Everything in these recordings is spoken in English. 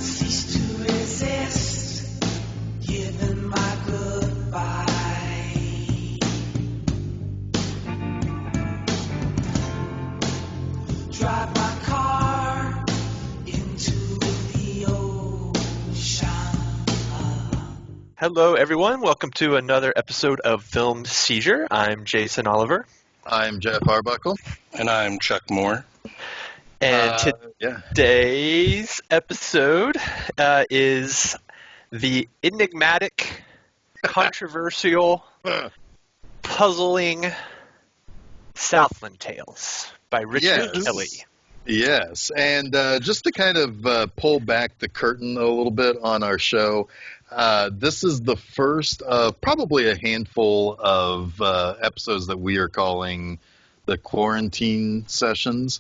Cease to resist, giving my goodbye. Drive my car into the ocean. Hello, everyone. Welcome to another episode of Film Seizure. I'm Jason Oliver. I'm Jeff Arbuckle. And I'm Chuck Moore. And today's episode is the enigmatic, controversial, puzzling Southland Tales by Richard Kelly. Yes, and just to kind of pull back the curtain a little bit on our show, this is the first of probably a handful of episodes that we are calling the quarantine sessions.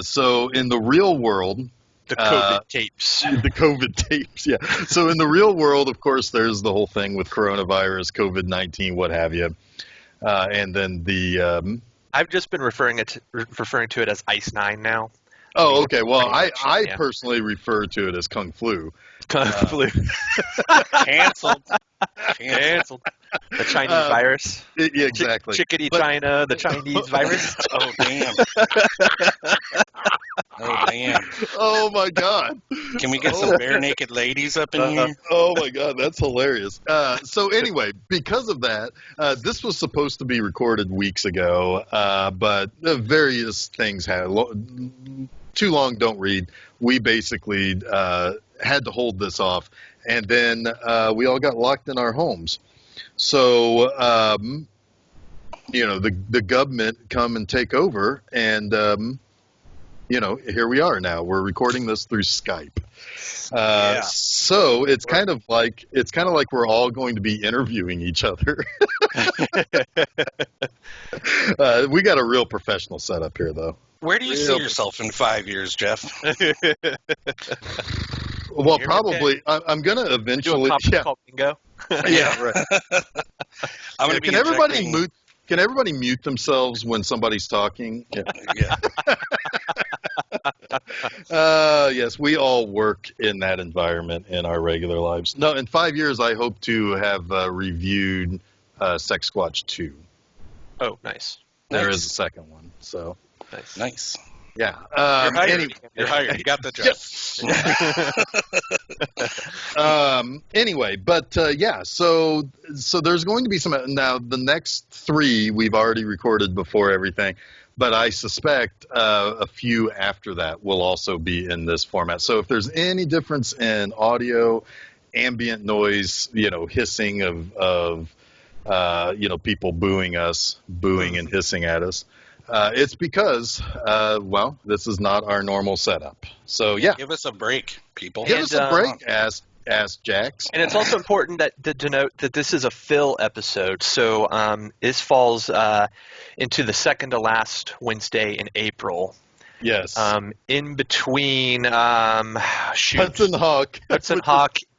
So in the real world, The COVID tapes. The COVID tapes, yeah. So in the real world, of course, there's the whole thing with coronavirus, COVID-19, what have you. And then the... I've just been referring to it as Ice 9 now. Oh, okay. Well, I personally refer to it as Kung Flu. Kung Flu. Canceled. The Chinese virus. Yeah, exactly. Chickadee China, the Chinese virus. Oh, damn. Oh, damn. Oh, my God. Can we get some bare naked ladies up in here? Oh, my God. That's hilarious. So anyway, because of that, this was supposed to be recorded weeks ago, but various things had too long don't read. We basically had to hold this off, and then we all got locked in our homes. So, the government come and take over, and, here we are now. We're recording this through Skype. So it's kind of like we're all going to be interviewing each other. We got a real professional setup here, though. Where do you see yourself in 5 years, Jeff? Well, probably. I'm going to eventually. Called Bingo. Yeah, right. Can everybody mute themselves when somebody's talking? Yeah. Yes, we all work in that environment in our regular lives. No, in 5 years, I hope to have reviewed Sex Squatch 2. Oh, nice. There is a second one, so. Nice. Yeah. You're hired. You got the job. Anyway, but so there's going to be some. Now, the next three we've already recorded before everything, but I suspect a few after that will also be in this format. So if there's any difference in audio, ambient noise, hissing of people booing and hissing at us, it's because, this is not our normal setup. So, yeah. Give us a break, people. Give us a break, ass jacks. And it's also important to note that this is a fill episode. So this falls into the second to last Wednesday in April. Yes. In between Hudson Hawk.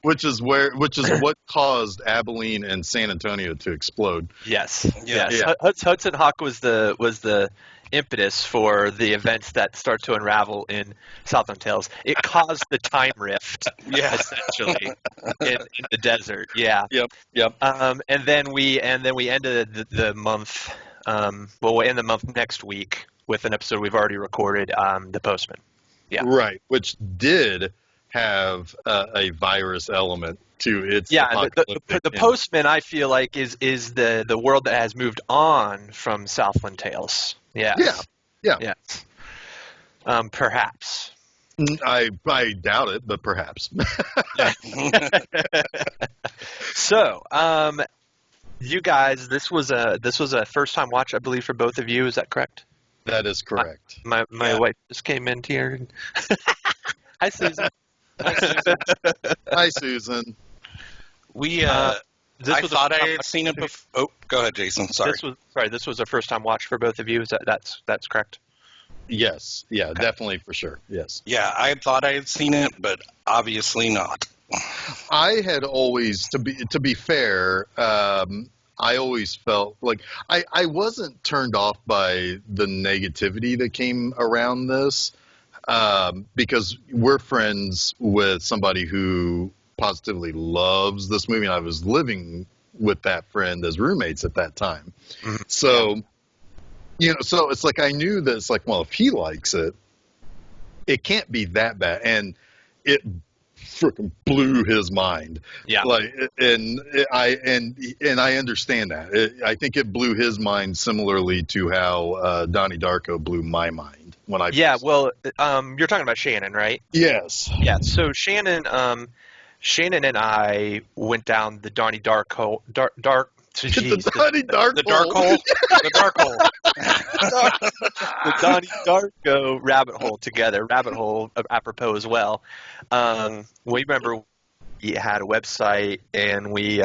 Which is what caused Abilene and San Antonio to explode. Yes. Yeah. Hudson Hawk was the impetus for the events that start to unravel in Southland Tales. It caused the time rift, essentially, in the desert. Yeah. Yep. And then we ended the month. We'll end the month next week with an episode we've already recorded, The Postman. Yeah. Right, which did have a virus element to its the Postman, I feel like, is the world that has moved on from Southland Tales. Yeah. Perhaps. I doubt it, but perhaps. So, you guys, this was a first time watch, I believe, for both of you. Is that correct? That is correct. My wife just came in here. Hi, Susan. Hi, Susan. I thought I had seen it before. Oh, go ahead, Jason. Sorry. This was a first time watch for both of you. That's correct? Yes. Yeah, okay. Definitely for sure. Yes. Yeah, I thought I had seen it, but obviously not. I had always, to be fair, I always felt like I wasn't turned off by the negativity that came around this. because we're friends with somebody who positively loves this movie, and I was living with that friend as roommates at that time. Mhm. So, so it's like I knew that it's like, well, if he likes it, it can't be that bad. And it freaking blew his mind. Yeah. Like, and I understand that. I think it blew his mind similarly to how Donnie Darko blew my mind when I. Yeah. Well, you're talking about Shannon, right? Yes. Yeah. So Shannon and I went down the Donnie Darko The Donnie Darko. The dark hole. The dark hole. the Donnie Darko rabbit hole together. Rabbit hole apropos as well. We remember we had a website, and we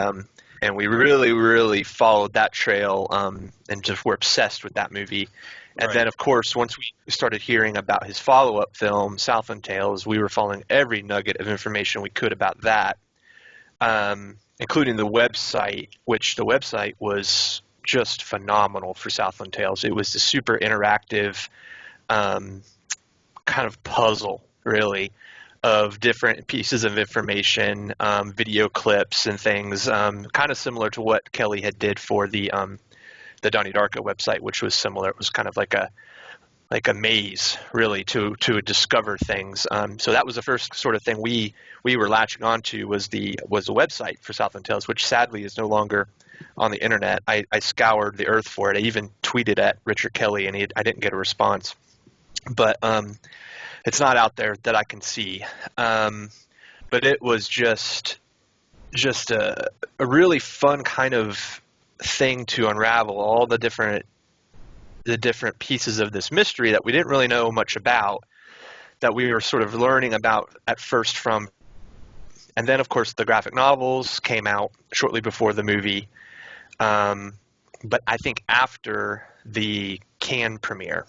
really, really followed that trail, and just were obsessed with that movie. And then, of course, once we started hearing about his follow-up film, Southland Tales, we were following every nugget of information we could about that, including the website, which the website was just phenomenal for Southland Tales. It was a super interactive kind of puzzle, really, of different pieces of information, video clips and things, kind of similar to what Kelly had did for the Donnie Darko website, which was similar. It was kind of like a maze, really, to discover things. So that was the first sort of thing we were latching onto was the website for Southland Tales, which sadly is no longer on the internet. I scoured the earth for it. I even tweeted at Richard Kelly, and I didn't get a response. But it's not out there that I can see. But it was just a really fun kind of thing to unravel all the different pieces of this mystery that we didn't really know much about, that we were sort of learning about at first from. And then, of course, the graphic novels came out shortly before the movie. But I think after the Cannes premiere.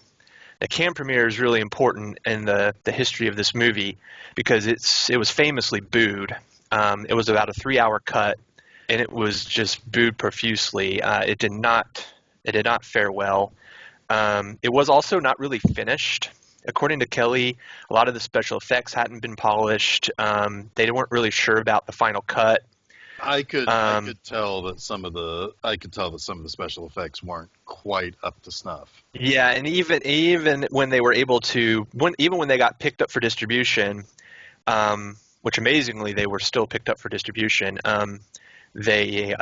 The Cannes premiere is really important in the history of this movie because it was famously booed. It was about a 3-hour cut, and it was just booed profusely. It did not fare well. It was also not really finished. According to Kelly, a lot of the special effects hadn't been polished. They weren't really sure about the final cut. I could tell that some of the special effects weren't quite up to snuff. Yeah, and even when they were able to, when they got picked up for distribution, which amazingly they were still picked up for distribution. They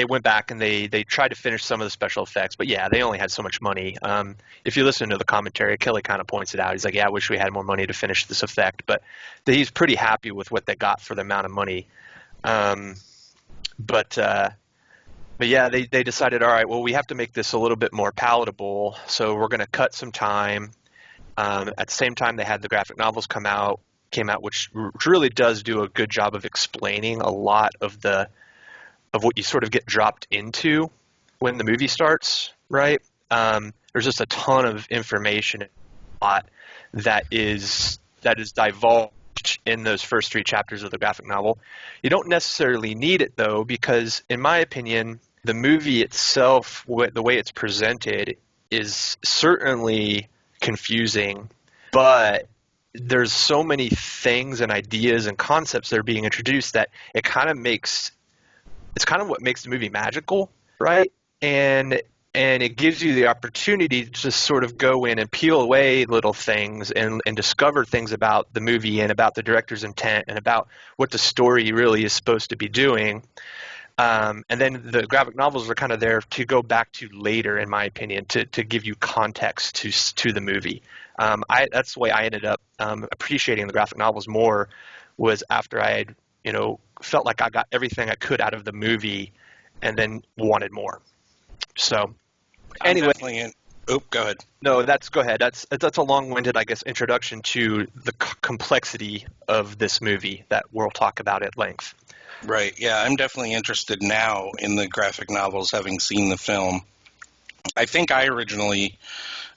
went back and they tried to finish some of the special effects, but yeah, they only had so much money. If you listen to the commentary, Kelly kind of points it out. He's like, yeah, I wish we had more money to finish this effect, but he's pretty happy with what they got for the amount of money. But yeah, they decided, all right, well, we have to make this a little bit more palatable, so we're going to cut some time. At the same time, they had the graphic novels came out, which really does do a good job of explaining a lot of what you sort of get dropped into when the movie starts, right? There's just a ton of information that is divulged in those first 3 chapters of the graphic novel. You don't necessarily need it, though, because in my opinion, the movie itself, the way it's presented, is certainly confusing, but there's so many things and ideas and concepts that are being introduced that it's kind of what makes the movie magical, right? And it gives you the opportunity to just sort of go in and peel away little things and discover things about the movie and about the director's intent and about what the story really is supposed to be doing. And then the graphic novels are kind of there to go back to later, in my opinion, to give you context to the movie. That's the way I ended up appreciating the graphic novels more, was after I had, felt like I got everything I could out of the movie and then wanted more. So anyway, go ahead. No, go ahead. That's a long-winded, I guess, introduction to the complexity of this movie that we'll talk about at length. Right. Yeah, I'm definitely interested now in the graphic novels, having seen the film. I think I originally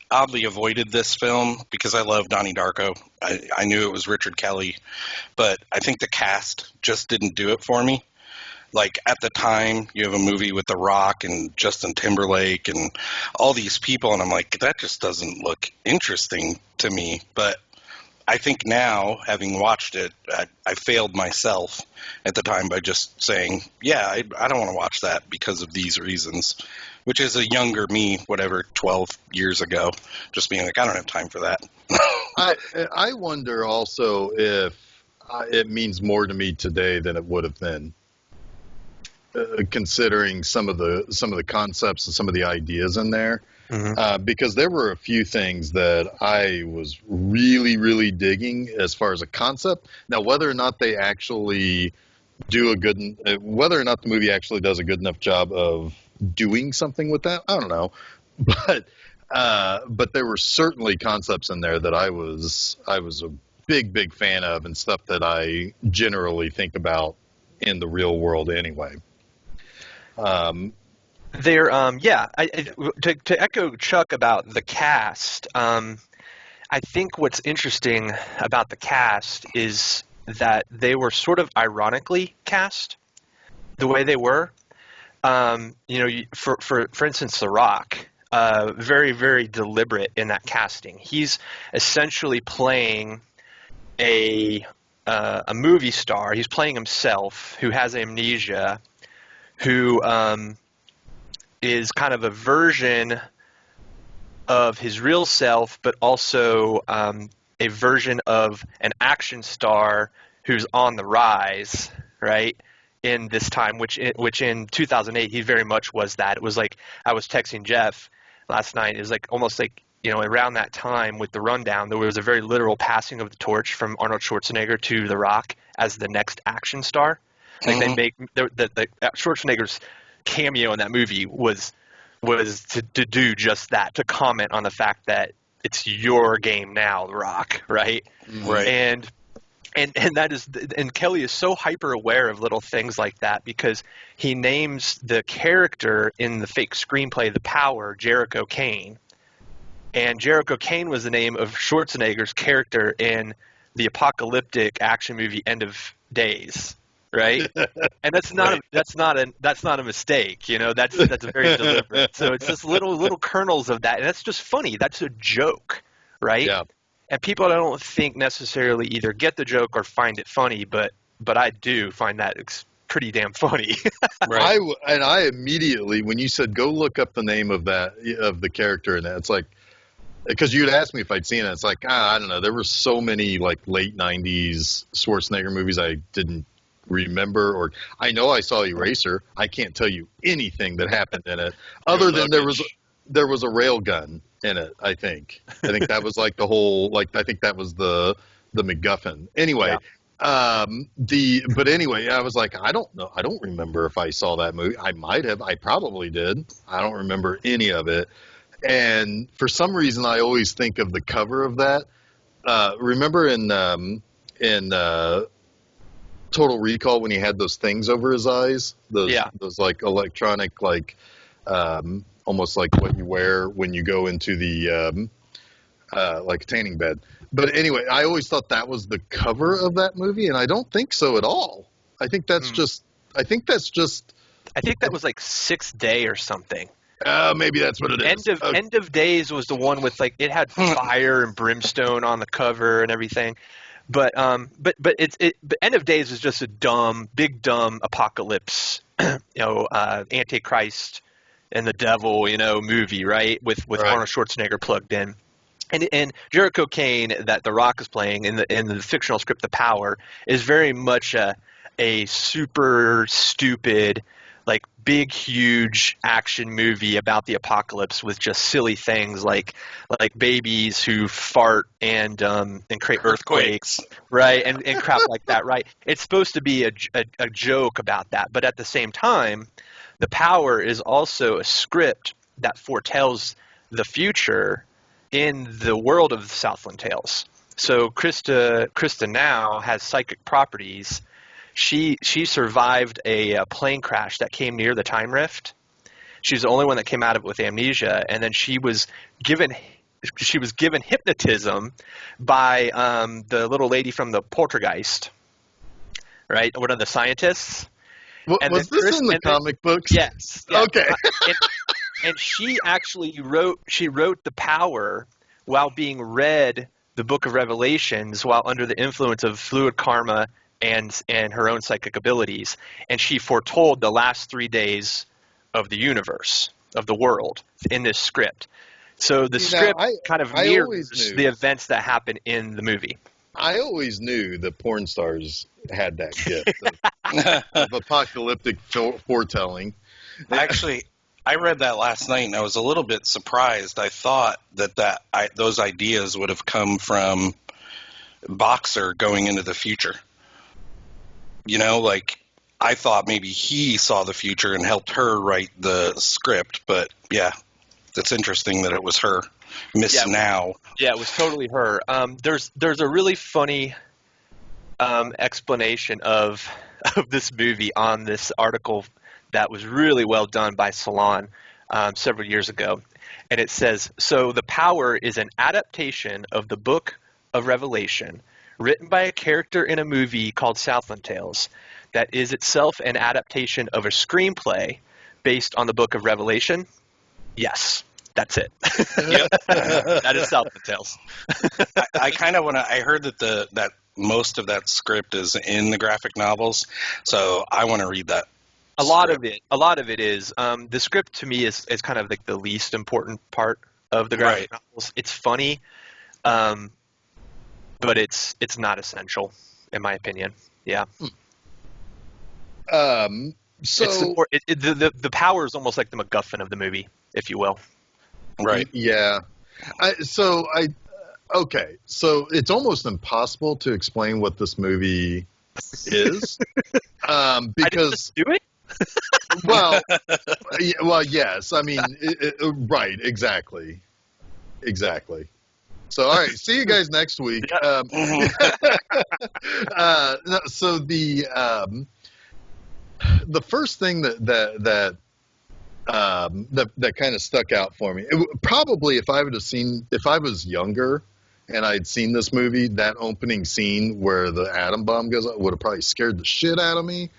oddly avoided this film because I love Donnie Darko. I knew it was Richard Kelly, but I think the cast just didn't do it for me. Like, at the time, you have a movie with The Rock and Justin Timberlake and all these people, and I'm like, that just doesn't look interesting to me. But I think now, having watched it, I failed myself at the time by just saying, yeah, I don't want to watch that because of these reasons, which is a younger me, whatever, 12 years ago, just being like, I don't have time for that. I wonder also if it means more to me today than it would have then, considering some of the concepts and some of the ideas in there. Because there were a few things that I was really, really digging as far as a concept. Now, whether or not they actually whether or not the movie actually does a good enough job of doing something with that, I don't know. But there were certainly concepts in there that I was a big, big fan of, and stuff that I generally think about in the real world anyway. To echo Chuck about the cast, I think what's interesting about the cast is that they were sort of ironically cast the way they were. For instance, The Rock, very, very deliberate in that casting. He's essentially playing a movie star. He's playing himself, who has amnesia, who is kind of a version of his real self, but also a version of an action star who's on the rise, right? In this time, which in 2008 he very much was that. It was like, I was texting Jeff last night. It was like almost like, around that time with the rundown, there was a very literal passing of the torch from Arnold Schwarzenegger to The Rock as the next action star. Like they make the Schwarzenegger's cameo in that movie was to do just that, to comment on the fact that it's your game now, The Rock, right? Right. And that is, and Kelly is so hyper aware of little things like that, because he names the character in the fake screenplay, The Power, Jericho Kane. And Jericho Kane was the name of Schwarzenegger's character in the apocalyptic action movie End of Days. Right, and that's not a mistake. That's very deliberate. So it's just little kernels of that, and that's just funny. That's a joke, right? Yeah. And people, I don't think necessarily either get the joke or find it funny, but I do find that pretty damn funny. Right. I immediately, when you said go look up the name of the character in that, it's like, because you'd asked me if I'd seen it. It's like, I don't know. There were so many like late '90s Schwarzenegger movies I didn't remember, or I know I saw Eraser. I can't tell you anything that happened in it other than there was a rail gun in it. I think that was like the whole, like, I think that was the MacGuffin. Anyway, but anyway, I was like, I don't know. I don't remember if I saw that movie. I might have. I probably did. I don't remember any of it. And for some reason, I always think of the cover of that. Remember in Total Recall when he had those things over his eyes, those like electronic, like almost like what you wear when you go into the like tanning bed. But anyway, I always thought that was the cover of that movie, and I don't think so at all. I think that's just. I think that was like Sixth Day or something. Maybe that's what it is. End of Days was the one with, like, it had fire and brimstone on the cover and everything. But End of Days is just a big dumb apocalypse, Antichrist and the devil, movie, right? With Arnold Schwarzenegger plugged in, and Jericho Kane that The Rock is playing in the fictional script The Power is very much a super stupid, like, big, huge action movie about the apocalypse with just silly things like babies who fart and create earthquakes, right? And crap like that, right? It's supposed to be a joke about that, but at the same time, The Power is also a script that foretells the future in the world of the Southland Tales. So Krista now has psychic properties. She survived a plane crash that came near the time rift. She's the only one that came out of it with amnesia, and then she was given hypnotism by the little lady from the Poltergeist, right? One of the scientists. Was this in the comic books? Yes. Yeah. Okay. And she actually wrote The Power while being read the Book of Revelations while under the influence of fluid karma and her own psychic abilities, and she foretold the last 3 days of the universe, of the world, in this script. So the script kind of I always mirrors knew. the events that happen in the movie. I always knew that porn stars had that gift of apocalyptic foretelling. Actually, I read that last night and I was a little bit surprised. I thought those ideas would have come from Boxer going into the future. You know, like I thought maybe he saw the future and helped her write the script, but yeah, it's interesting that it was her. Miss Now. Yeah, it was totally her. There's a really funny explanation of this movie on this article that was really well done by Salon several years ago. And it says, so The Power is an adaptation of the Book of Revelation written by a character in a movie called Southland Tales that is itself an adaptation of a screenplay based on the Book of Revelation. Yes, that's it. Yep. That is Southland Tales. I kind of want to. I heard that most of that script is in the graphic novels, so I want to read that. A lot of it is. The script to me is kind of like the least important part of the graphic novels. It's funny, but it's not essential, in my opinion. Yeah. So the power is almost like the MacGuffin of the movie, if you will. Right. Yeah. Okay. So it's almost impossible to explain what this movie is, because I didn't just do it. well, yes. I mean, right. Exactly. So, all right. See you guys next week. So the first thing that kind of stuck out for me, probably if I was younger and I'd seen this movie, that opening scene where the atom bomb goes up would have probably scared the shit out of me,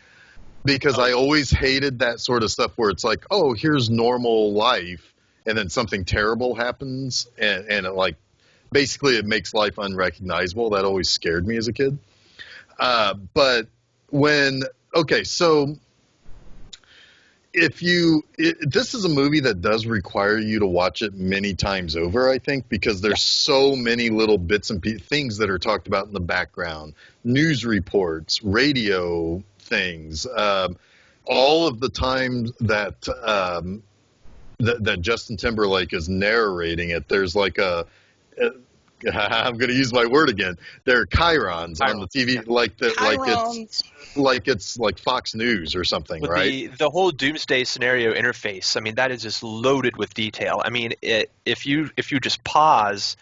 because I always hated that sort of stuff where it's like, oh, here's normal life, and then something terrible happens, and it, like, basically it makes life unrecognizable. That always scared me as a kid. So this is a movie that does require you to watch it many times over, I think, because there's so many little bits and things that are talked about in the background, news reports, radio things, all of the times that Justin Timberlake is narrating it. There's like I'm going to use my word again. There are chyrons on the TV, like it's like Fox News or something, With right? The whole doomsday scenario interface, I mean, that is just loaded with detail. I mean, if you just pause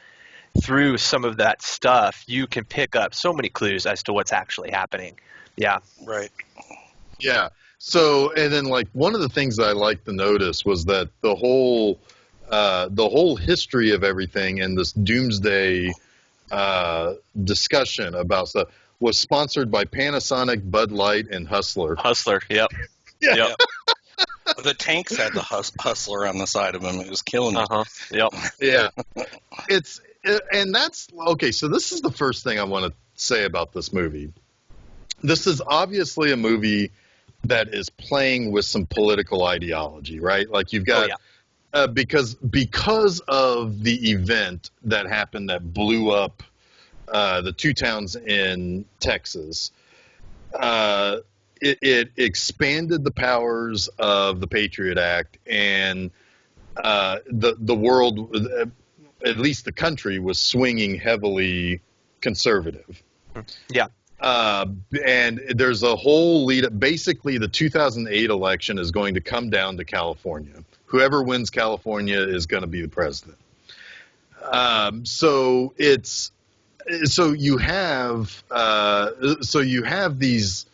through some of that stuff, you can pick up so many clues as to what's actually happening. Yeah. Right. Yeah. So, and then like one of the things that I liked to notice was that the whole history of everything and this doomsday discussion about stuff was sponsored by Panasonic, Bud Light, and Hustler. Hustler, yep. Yeah. Yep. The tanks had the Hustler on the side of them. It was killing me. Yep. Yeah. And that's okay. So this is the first thing I want to say about this movie. This is obviously a movie that is playing with some political ideology, right? Like you've got, because of the event that happened that blew up the two towns in Texas, it expanded the powers of the Patriot Act, and the world, at least the country, was swinging heavily conservative. Yeah. And there's a whole lead up. Basically, the 2008 election is going to come down to California. Whoever wins California is going to be the president. So you have these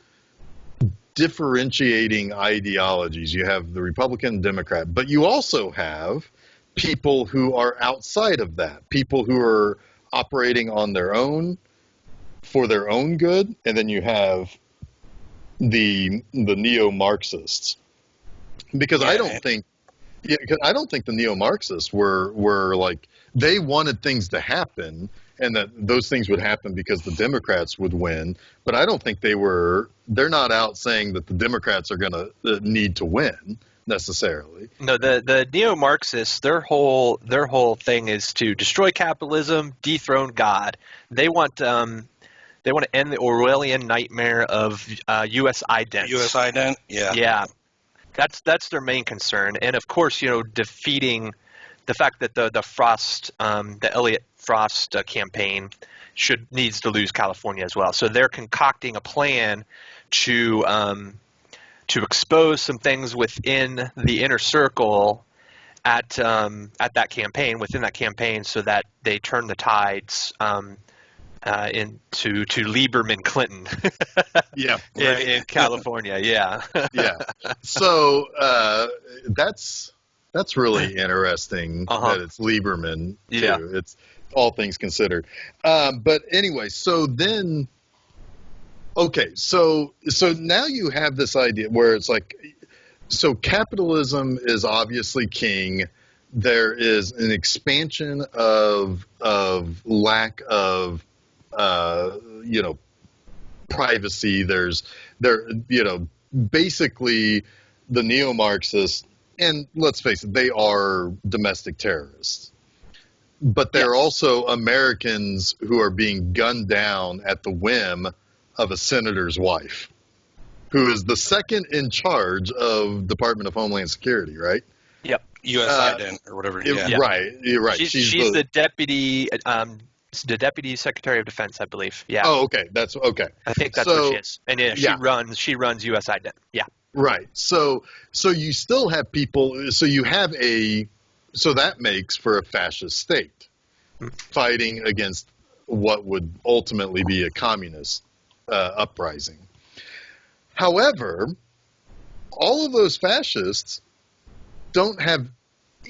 differentiating ideologies. You have the Republican and Democrat, but you also have people who are outside of that, people who are operating on their own for their own good, and then you have the neo-Marxists. Because I don't think the neo-Marxists were like, they wanted things to happen, and that those things would happen because the Democrats would win. But I don't think they're not out saying that the Democrats are going to need to win necessarily. No, the neo-Marxists, their whole thing is to destroy capitalism, dethrone God. They want to end the Orwellian nightmare of U.S. idents. U.S. ident, yeah. Yeah, that's their main concern, and of course, defeating the fact that the Elliot Frost campaign needs to lose California as well. So they're concocting a plan to expose some things within the inner circle at that campaign, within that campaign, so that they turn the tides into Lieberman Clinton. Yeah, in California. Yeah. yeah. So that's really interesting that it's Lieberman too. Yeah. It's all things considered. But anyway, so then, okay, so now you have this idea where it's like, so capitalism is obviously king. There is an expansion of lack of privacy. Basically the neo-Marxists, and let's face it, they are domestic terrorists. But they're also Americans who are being gunned down at the whim of a senator's wife, who is the second in charge of Department of Homeland Security, right? Yep. U.S. ident or whatever. Yeah. Right. You're right. She's the deputy secretary of defense, I believe. Yeah. Oh, okay. That's okay. I think that's what she is. And she runs U.S. ident. Yeah. Right. So you still have people. So that makes for a fascist state fighting against what would ultimately be a communist uprising. However, all of those fascists don't have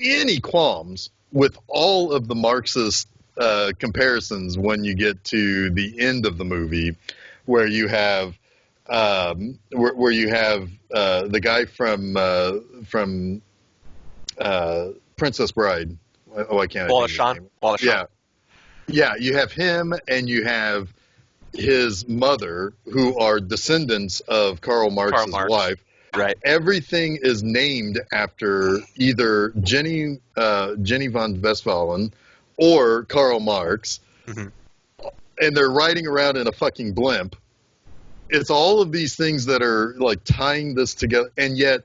any qualms with all of the Marxist comparisons when you get to the end of the movie, where you have the guy from Princess Bride. Oh, I can't. Wallace Shawn. Yeah. You have him, and you have his mother, who are descendants of Karl Marx's wife. Right. Everything is named after either Jenny von Westphalen or Karl Marx, and they're riding around in a fucking blimp. It's all of these things that are like tying this together, and yet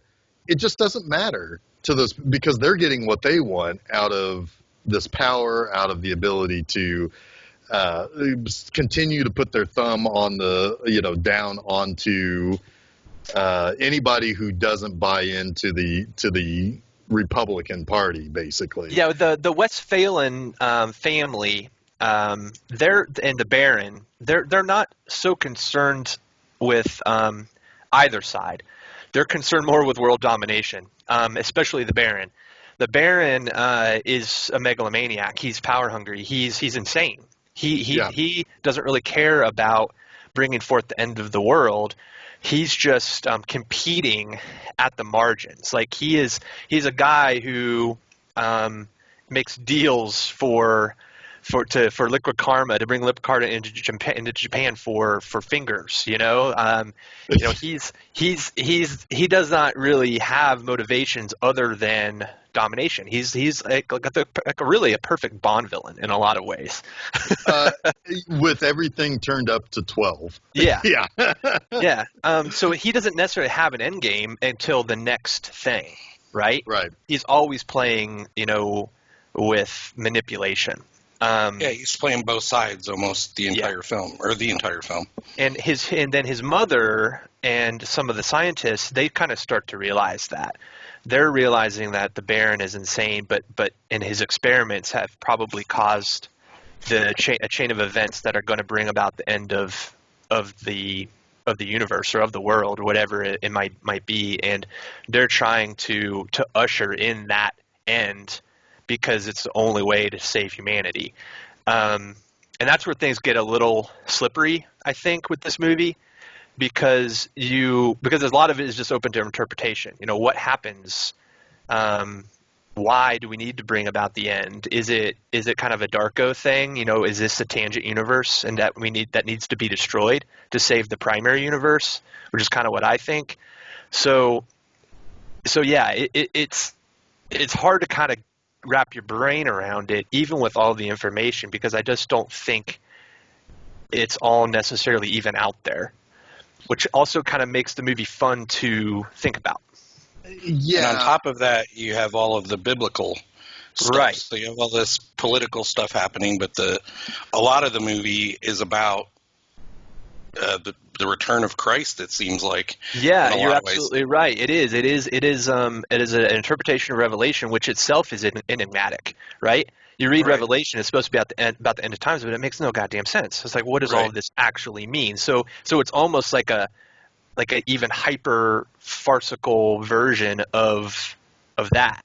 it just doesn't matter to those, because they're getting what they want out of this power, out of the ability to continue to put their thumb on down onto anybody who doesn't buy into the Republican Party, basically. Yeah, the Westphalen family, they're and the Baron, they're not so concerned with either side. They're concerned more with world domination, especially the Baron. The Baron is a megalomaniac. He's power hungry. He's insane. He doesn't really care about bringing forth the end of the world. He's just competing at the margins. Like he's a guy who makes deals for Liquid Karma to bring Liquid Karma into Japan for fingers. He does not really have motivations other than domination. He's like really a perfect Bond villain in a lot of ways. With everything turned up to 12. Yeah. Yeah. Yeah. So he doesn't necessarily have an end game until the next thing, right? Right. He's always playing, with manipulation. He's playing both sides almost the entire film. And then his mother and some of the scientists, they kind of start to realize that. They're realizing that the Baron is insane, but in his experiments have probably caused a chain of events that are going to bring about the end of the universe or of the world or whatever it might be, and they're trying to usher in that end because it's the only way to save humanity. And that's where things get a little slippery, I think, with this movie. Because there's a lot of it is just open to interpretation. What happens why do we need to bring about the end? Is it kind of a Darko thing? You know, is this a tangent universe and that needs to be destroyed to save the primary universe, which is kind of what I think. So yeah, it's hard to kind of wrap your brain around it, even with all the information, because I just don't think it's all necessarily even out there, which also kind of makes the movie fun to think about. Yeah. And on top of that, you have all of the biblical stuff. Right. So you have all this political stuff happening, but a lot of the movie is about the return of Christ. It seems like. Yeah, in a you're lot of ways. absolutely right. It is an interpretation of Revelation, which itself is enigmatic, right? You read Right. Revelation, it's supposed to be about the end of times, but it makes no goddamn sense. It's like, what does all Right. of this actually mean? So it's almost like a even hyper farcical version of that,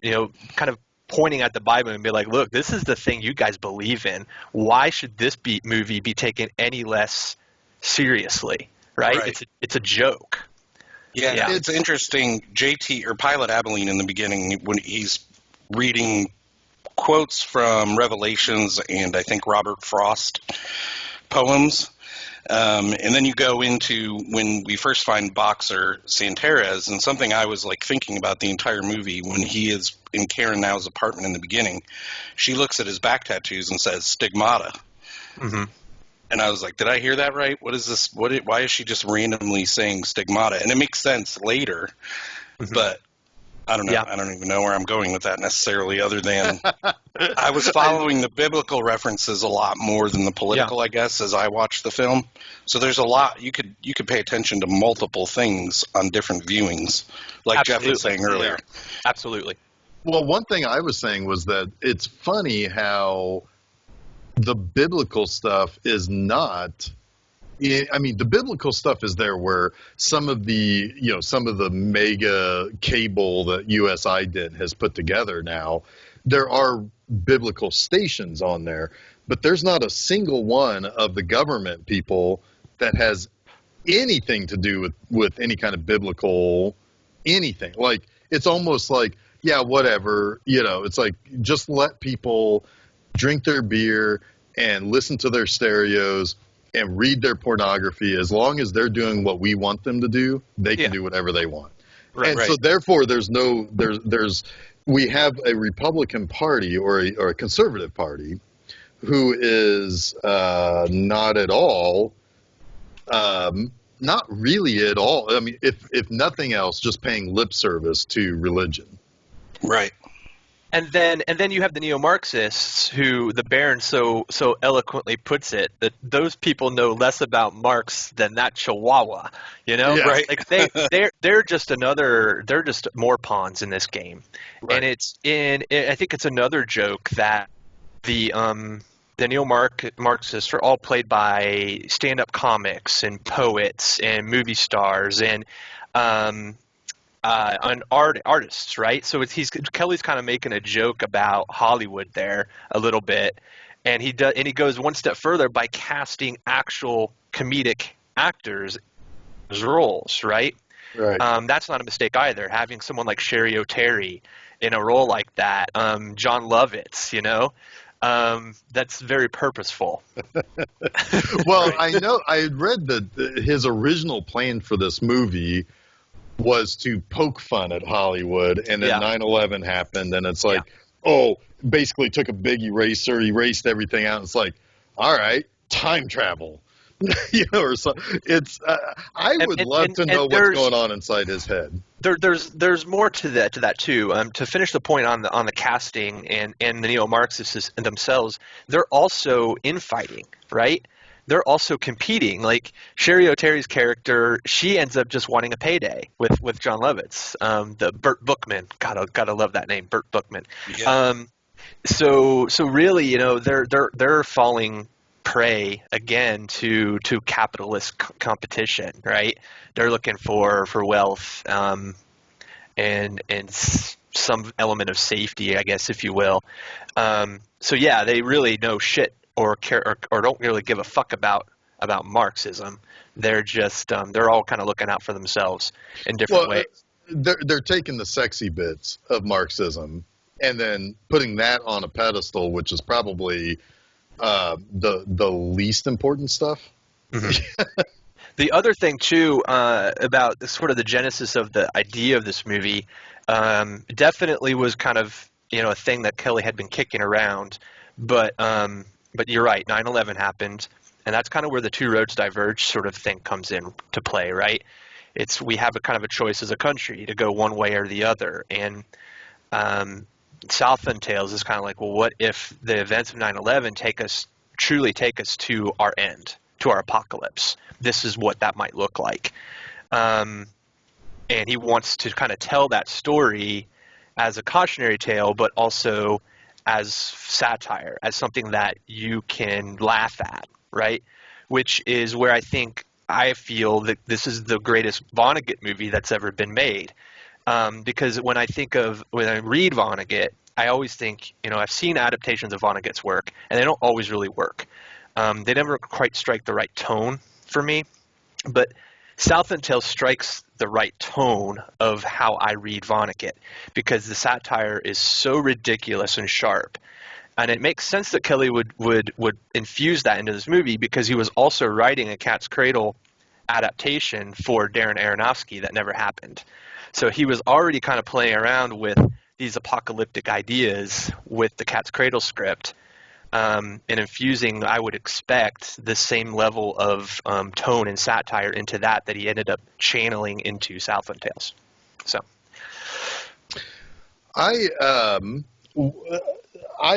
you know, kind of pointing at the Bible and be like, look, this is the thing you guys believe in. Why should this movie be taken any less seriously? Right? Right. It's a joke. Yeah, it's interesting. JT or Pilot Abilene in the beginning, when he's reading quotes from Revelations and I think Robert Frost poems. And then you go into when we first find Boxer Santares, and something I was like thinking about the entire movie when he is in Karen Now's apartment in the beginning. She looks at his back tattoos and says stigmata. Mm-hmm. And I was like, did I hear that right? What is this? Why is she just randomly saying stigmata? And it makes sense later, but I don't know. Yeah. I don't even know where I'm going with that necessarily, other than I was following the biblical references a lot more than the political, I guess, as I watched the film. So there's a lot you could pay attention to multiple things on different viewings, like Jeff was saying earlier. Yeah. Absolutely. Well, one thing I was saying was that it's funny how the biblical stuff is not. I mean, the biblical stuff is there where some of the mega cable that USI did has put together now. There are biblical stations on there, but there's not a single one of the government people that has anything to do with any kind of biblical anything. Like, it's almost like, yeah, whatever, it's like, just let people drink their beer and listen to their stereos and read their pornography. As long as they're doing what we want them to do, they can do whatever they want. Right. So therefore we have a Republican Party or a conservative party who is not at all, not really at all. I mean, if nothing else, just paying lip service to religion. Right. And then you have the neo-Marxists, who the Baron so eloquently puts it, that those people know less about Marx than that Chihuahua, Yeah. Right? Like they're just more pawns in this game, Right. and I think it's another joke that the neo-Marxists are all played by stand-up comics and poets and movie stars and artists, right? So Kelly's kind of making a joke about Hollywood there a little bit, and he goes one step further by casting actual comedic actors as roles, right? Right. That's not a mistake either. Having someone like Sherry O'Terry in a role like that, John Lovitz, that's very purposeful. Well, I know I had read that his original plan for this movie was to poke fun at Hollywood, and then 9/11 happened, and it's like, basically took a big eraser, erased everything out. It's like, all right, time travel, or so. It's I would love to know what's going on inside his head. There's more to that too. To finish the point on the casting and the neo-Marxists themselves, they're also infighting, right? They're also competing. Like Sherry O'Terry's character, she ends up just wanting a payday with John Lovitz, the Burt Bookman. Gotta love that name, Burt Bookman. Yeah. So really, they're falling prey again to capitalist competition, right? They're looking for wealth and some element of safety, I guess, if you will. So yeah, they really know shit or care or don't really give a fuck about Marxism. They're just they're all kind of looking out for themselves in different ways. They're taking the sexy bits of Marxism and then putting that on a pedestal, which is probably the least important stuff. The other thing too about sort of the genesis of the idea of this movie definitely was kind of a thing that Kelly had been kicking around, but you're right, 9/11 happened, and that's kind of where the two roads diverge sort of thing comes in to play, right? We have a kind of a choice as a country to go one way or the other, and Southland Tales is kind of like, well, what if the events of 9/11 truly take us to our end, to our apocalypse? This is what that might look like. And he wants to kind of tell that story as a cautionary tale, but also as satire, as something that you can laugh at, right? Which is where I feel that this is the greatest Vonnegut movie that's ever been made. Because when I read Vonnegut, I always think, I've seen adaptations of Vonnegut's work, and they don't always really work. They never quite strike the right tone for me. But Southland Tales strikes the right tone of how I read Vonnegut, because the satire is so ridiculous and sharp. And it makes sense that Kelly would infuse that into this movie, because he was also writing a Cat's Cradle adaptation for Darren Aronofsky that never happened. So he was already kind of playing around with these apocalyptic ideas with the Cat's Cradle script, and infusing, I would expect, the same level of tone and satire into that he ended up channeling into Southland Tales. So, I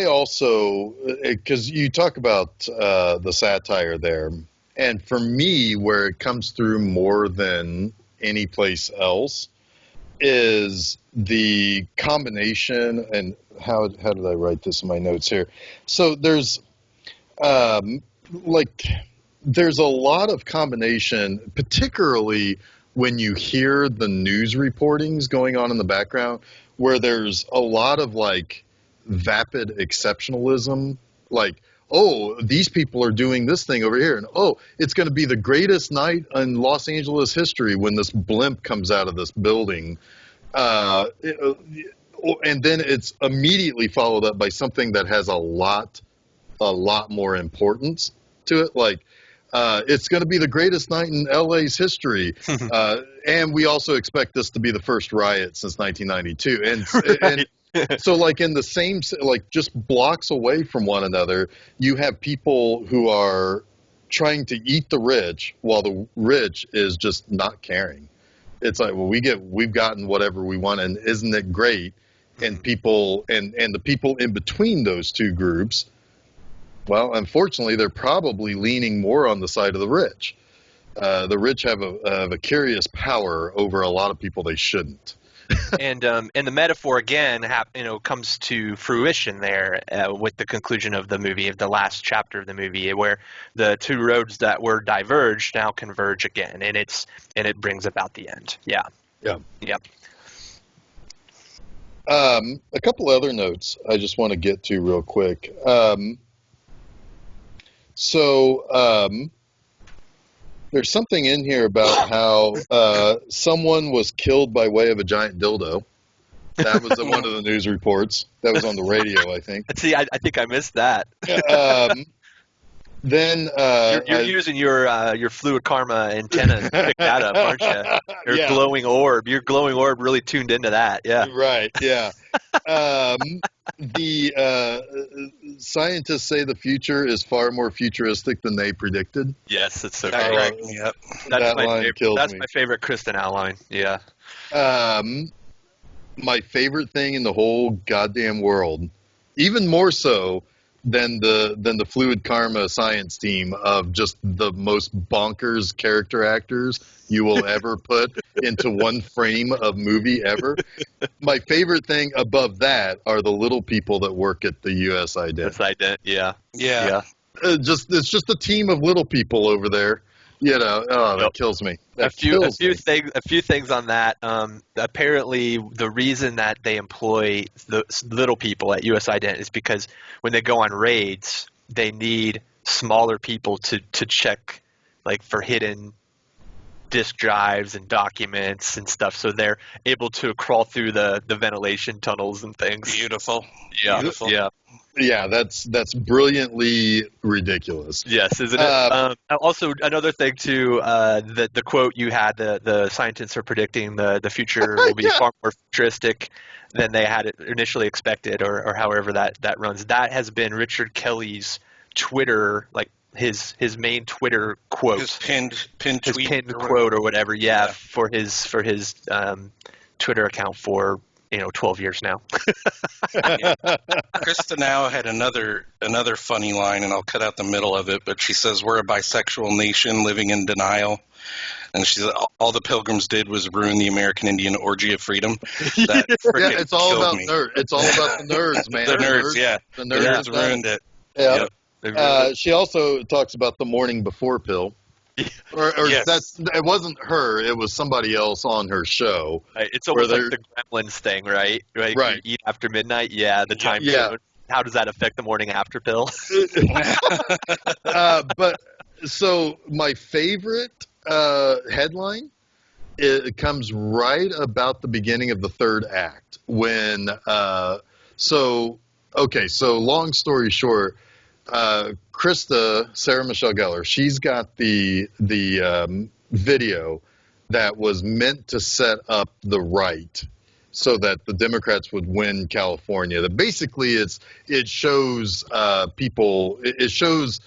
also, because you talk about the satire there, and for me, where it comes through more than any place else is the combination, and how did I write this in my notes here? So there's there's a lot of combination, particularly when you hear the news reportings going on in the background, where there's a lot of vapid exceptionalism, oh, these people are doing this thing over here, and oh, it's going to be the greatest night in Los Angeles history when this blimp comes out of this building. And then it's immediately followed up by something that has a lot more importance to it. It's going to be the greatest night in LA's history. And we also expect this to be the first riot since 1992. And so in the same, just blocks away from one another, you have people who are trying to eat the rich while the rich is just not caring. It's like, well, we've gotten whatever we want, and isn't it great? And people and the people in between those two groups, well, unfortunately, they're probably leaning more on the side of the rich. The rich have a curious power over a lot of people they shouldn't. And the metaphor again, comes to fruition there with the conclusion of the movie, of the last chapter of the movie, where the two roads that were diverged now converge again, and it brings about the end. Yeah. Yeah. Yep. A couple other notes I just want to get to real quick. There's something in here about how someone was killed by way of a giant dildo. That was one of the news reports. That was on the radio, I think. See, I think I missed that. Then you're using your fluid karma antenna to pick that up, aren't you? Your glowing orb. Your glowing orb really tuned into that. Yeah. Right. Yeah. The scientists say the future is far more futuristic than they predicted. Yes, it's so great. Yep. That line kills me. That's my favorite Kristen Al line. Yeah. My favorite thing in the whole goddamn world, even more so than the fluid karma science team of just the most bonkers character actors you will ever put into one frame of movie ever. My favorite thing above that are the little people that work at the US Ident. Yeah. It's just a team of little people over there. That kills me. A few things on that. Apparently, the reason that they employ the little people at US Ident is because when they go on raids, they need smaller people to check, for hidden disk drives and documents and stuff, so they're able to crawl through the ventilation tunnels and things. Beautiful. Yeah, Beautiful. yeah. Yeah, that's brilliantly ridiculous. Yes, isn't it? Also, another thing too, the quote you had, the scientists are predicting the future will be Yeah. far more futuristic than they had it initially expected, or however that runs. That has been Richard Kelly's Twitter, like his main Twitter quote, His pinned his tweet. pinned or quote or whatever. Yeah, Yeah. for his Twitter account for 12 years now. Krista now had another funny line, and I'll cut out the middle of it, but she says, "We're a bisexual nation living in denial." And she said, "All the Pilgrims did was ruin the American Indian orgy of freedom." That Yeah, frickin' it's all killed about me. It's all about the nerds, man. The nerds, yeah. The The nerds nerds have done ruined it. Yeah. Yep. She also talks about the morning before pill. Or Yes. it wasn't her, it was somebody else on her show. Right, it's almost Where like the Gremlins thing, right? Right. You eat after midnight. Yeah, the time Yeah. zone. How does that affect the morning after pill? But so my favorite headline, it comes right about the beginning of the third act when so long story short, Krista, Sarah Michelle Gellar, she's got the video that was meant to set up the right so that the Democrats would win California. That basically it shows people, it shows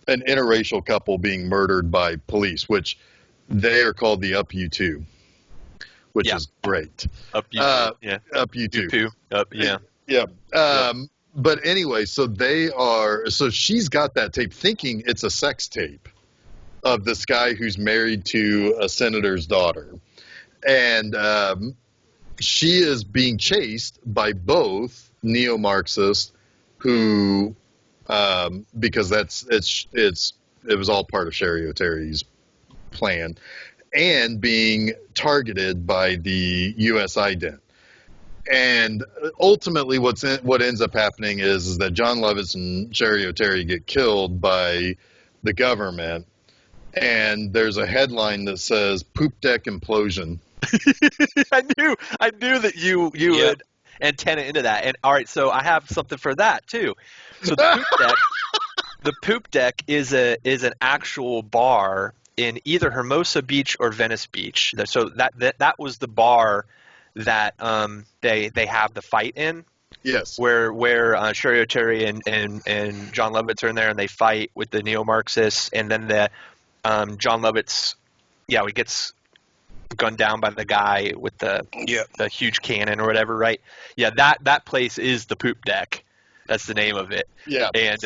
an interracial couple being murdered by police, which they are called the Up U2, which Yeah. is great. Up you, yeah. Up U2. You up, yeah. Yeah. But anyway, so she's got that tape thinking it's a sex tape of this guy who's married to a senator's daughter. And she is being chased by both neo-Marxists who, because it was all part of Sherry O'Terry's plan, and being targeted by the U.S. ident. And ultimately, what ends up happening is that John Lovitz and Sherry O'Terry get killed by the government, and there's a headline that says "Poop Deck Implosion." I knew that you would antenna into that. And all right, so I have something for that too. So the Poop Deck is an actual bar in either Hermosa Beach or Venice Beach. So that was the bar that they have the fight in. Yes. Where Sherry O'Terry and John Lovitz are in there and they fight with the neo-Marxists, and then the John Lovitz, he gets gunned down by the guy with the huge cannon or whatever, right? Yeah, that place is the Poop Deck. That's the name of it. Yeah. And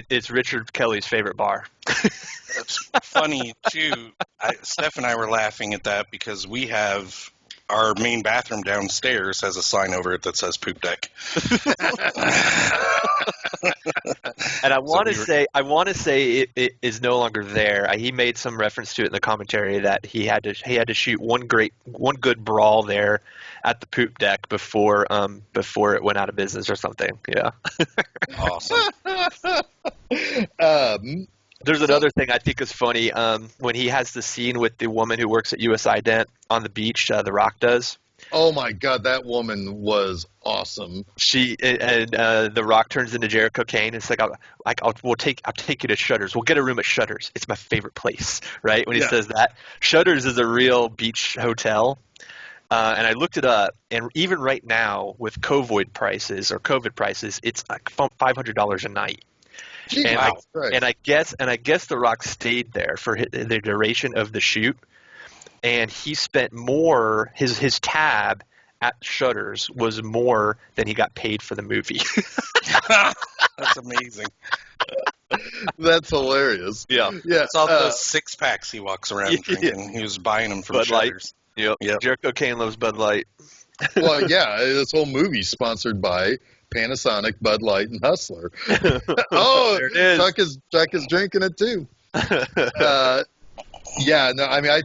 it's Richard Kelly's favorite bar. It's funny too. Steph and I were laughing at that because we have our main bathroom downstairs has a sign over it that says "Poop Deck." And I want to say it is no longer there. He made some reference to it in the commentary that he had to shoot one good brawl there at the Poop Deck before it went out of business or something. Yeah. Awesome. There's another thing I think is funny when he has the scene with the woman who works at US Ident on the beach. The Rock does. Oh my God, that woman was awesome. The Rock turns into Jericho Kane. It's like I'll take you to Shutters. We'll get a room at Shutters. It's my favorite place, right? When he says that, Shutters is a real beach hotel. And I looked it up, and even right now with COVID prices, it's like $500 a night. Gee, And wow. I guess The Rock stayed there for the duration of the shoot, and he spent more. His tab at Shutters was more than he got paid for the movie. That's amazing. That's hilarious. Yeah. It's all those 6-packs he walks around drinking. He was buying them from Bud Light. Shutters. Yep. Jericho Kane loves Bud Light. Well, yeah, this whole movie's sponsored by Panasonic, Bud Light, and Hustler. Oh, there it is. Chuck is drinking it too. I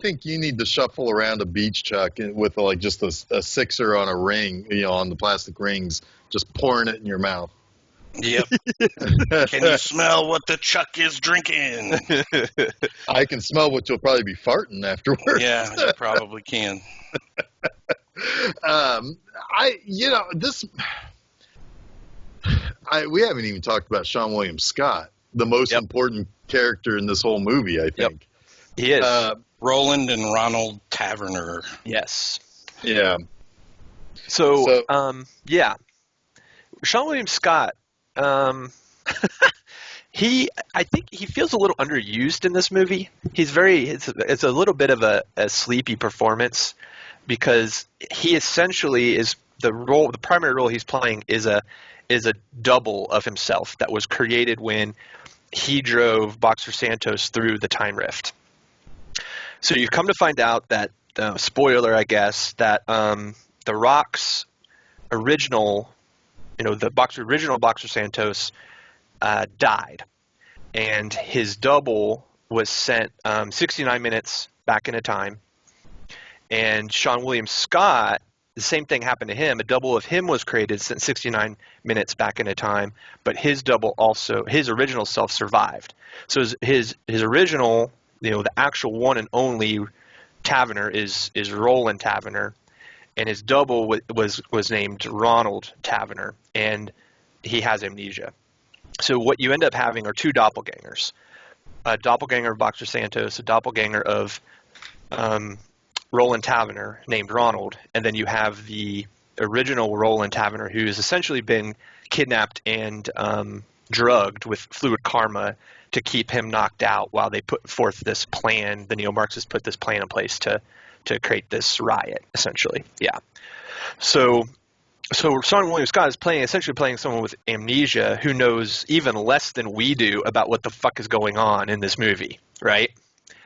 think you need to shuffle around a beach, Chuck, with like just a sixer on a ring, on the plastic rings, just pouring it in your mouth. Yep. Can you smell what the Chuck is drinking? I can smell what you'll probably be farting afterwards. Yeah, you probably can. We haven't even talked about Sean William Scott, the most Yep. important character in this whole movie, I think. He is. Roland and Ronald Taverner. Yes. Yeah. So, yeah. Sean William Scott, I think he feels a little underused in this movie. It's a little bit of a sleepy performance because he essentially is the primary role he's playing is a double of himself that was created when he drove Boxer Santos through the time rift. So you come to find out that, spoiler, I guess, that the Rock's original, original Boxer Santos died, and his double was sent 69 minutes back into time. And Sean William Scott, the same thing happened to him. A double of him was created, sent 69 minutes back into time, but his double also, his original self survived. So his original, the actual one and only Taverner is Roland Taverner, and his double was named Ronald Taverner, and he has amnesia. So what you end up having are two doppelgangers, a doppelganger of Boxer Santos, a doppelganger of Roland Taverner named Ronald, and then you have the original Roland Taverner who's essentially been kidnapped and drugged with fluid karma to keep him knocked out while they put forth this plan. The neo-Marxists put this plan in place to create this riot, essentially. Yeah. So Sean William Scott is essentially playing someone with amnesia who knows even less than we do about what the fuck is going on in this movie, right?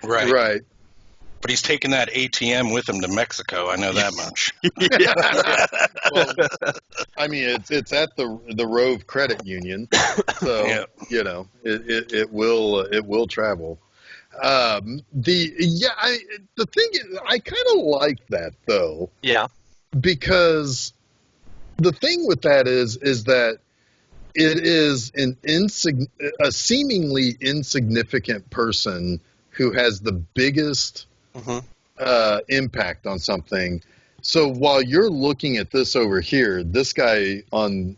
Right. But he's taking that ATM with him to Mexico. I know that much. Well, I mean, it's at the Rove Credit Union, so Yeah. it will travel. The thing is, I kind of like that though, Yeah. because the thing with that is that it is a seemingly insignificant person who has the biggest impact on something. So while you're looking at this over here, this guy on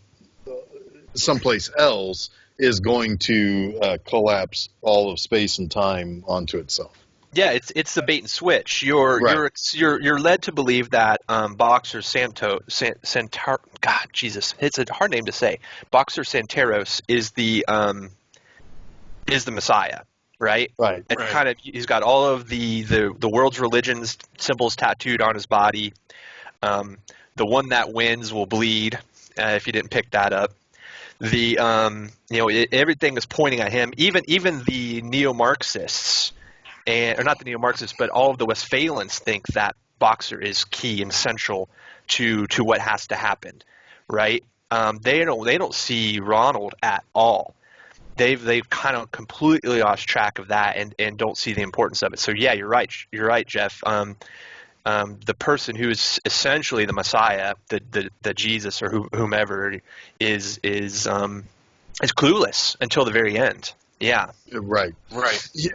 someplace else is going to collapse all of space and time onto itself. Yeah, it's the bait and switch. You're led to believe that Boxer God, Jesus, it's a hard name to say. Boxer Santeros is the Messiah, right? Right. And kind of he's got all of the world's religions symbols tattooed on his body. The one that wins will bleed. If you didn't pick that up. Everything is pointing at him. Even the neo-Marxists. Or not the neo-Marxists, but all of the Westphalians think that Boxer is key and central to what has to happen, right? They don't see Ronald at all. They've kind of completely lost track of that and don't see the importance of it. So yeah, you're right, Jeff. The person who is essentially the Messiah, the Jesus or whomever is clueless until the very end. Yeah. Right. Right. Yeah.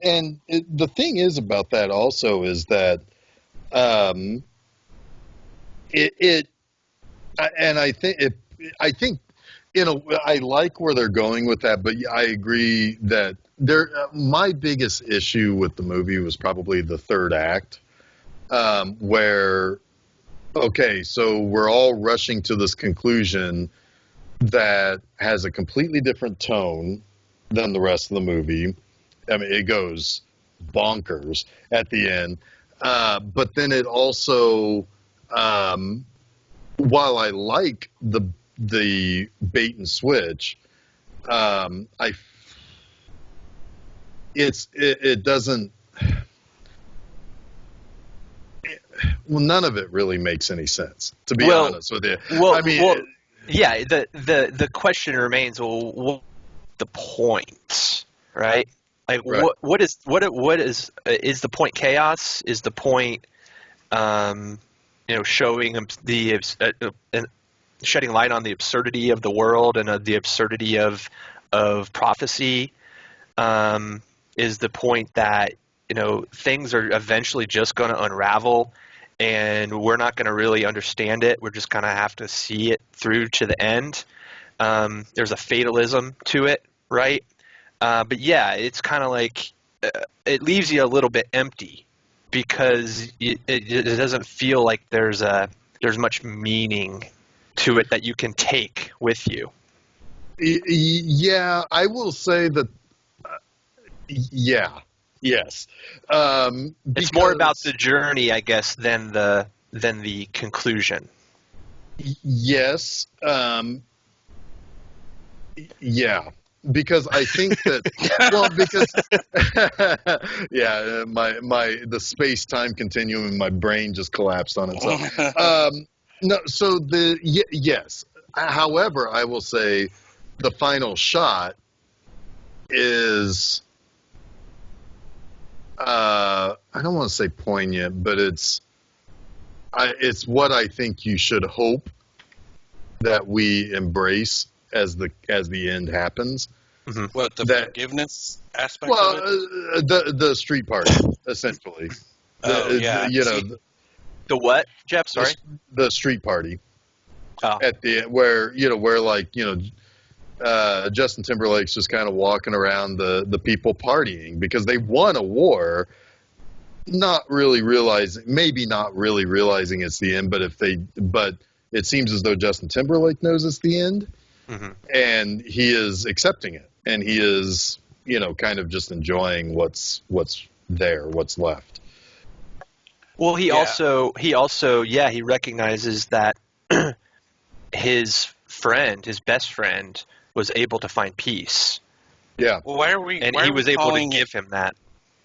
And the thing is about that also is that I think I like where they're going with that, but I agree that my biggest issue with the movie was probably the third act, where so we're all rushing to this conclusion that has a completely different tone than the rest of the movie. I mean, it goes bonkers at the end. But then it also, while I like the bait and switch, it doesn't. None of it really makes any sense, to be honest with you. Yeah. The question remains: what's the point, right? Like, right. what is the point? Chaos? Is the point, showing him shedding light on the absurdity of the world and the absurdity of prophecy, is the point that, things are eventually just going to unravel, and we're not going to really understand it. We're just going to have to see it through to the end. There's a fatalism to it, right? But yeah, it's kind of like it leaves you a little bit empty because it doesn't feel like there's much meaning to it that you can take with you. Yeah, I will say that. Yeah. Yes. It's more about the journey, I guess, than the conclusion. Yes. Yeah. Because I think that the space time continuum in my brain just collapsed on itself. No, so yes. However, I will say the final shot is I don't want to say poignant, but it's what I think you should hope that we embrace as the end happens. Mm-hmm. What, the forgiveness aspect Well, of it? the street party, essentially. The what, Jeff? Sorry? The street party. Oh. At the end, where Justin Timberlake's just kind of walking around the people partying because they won a war, not really realizing it's the end, but it seems as though Justin Timberlake knows it's the end, mm-hmm. and he is accepting it, and he is, kind of just enjoying what's there, what's left. Well, he also he recognizes that his best friend, was able to find peace. Yeah. Well, why are we? And why he are was we able to give him that.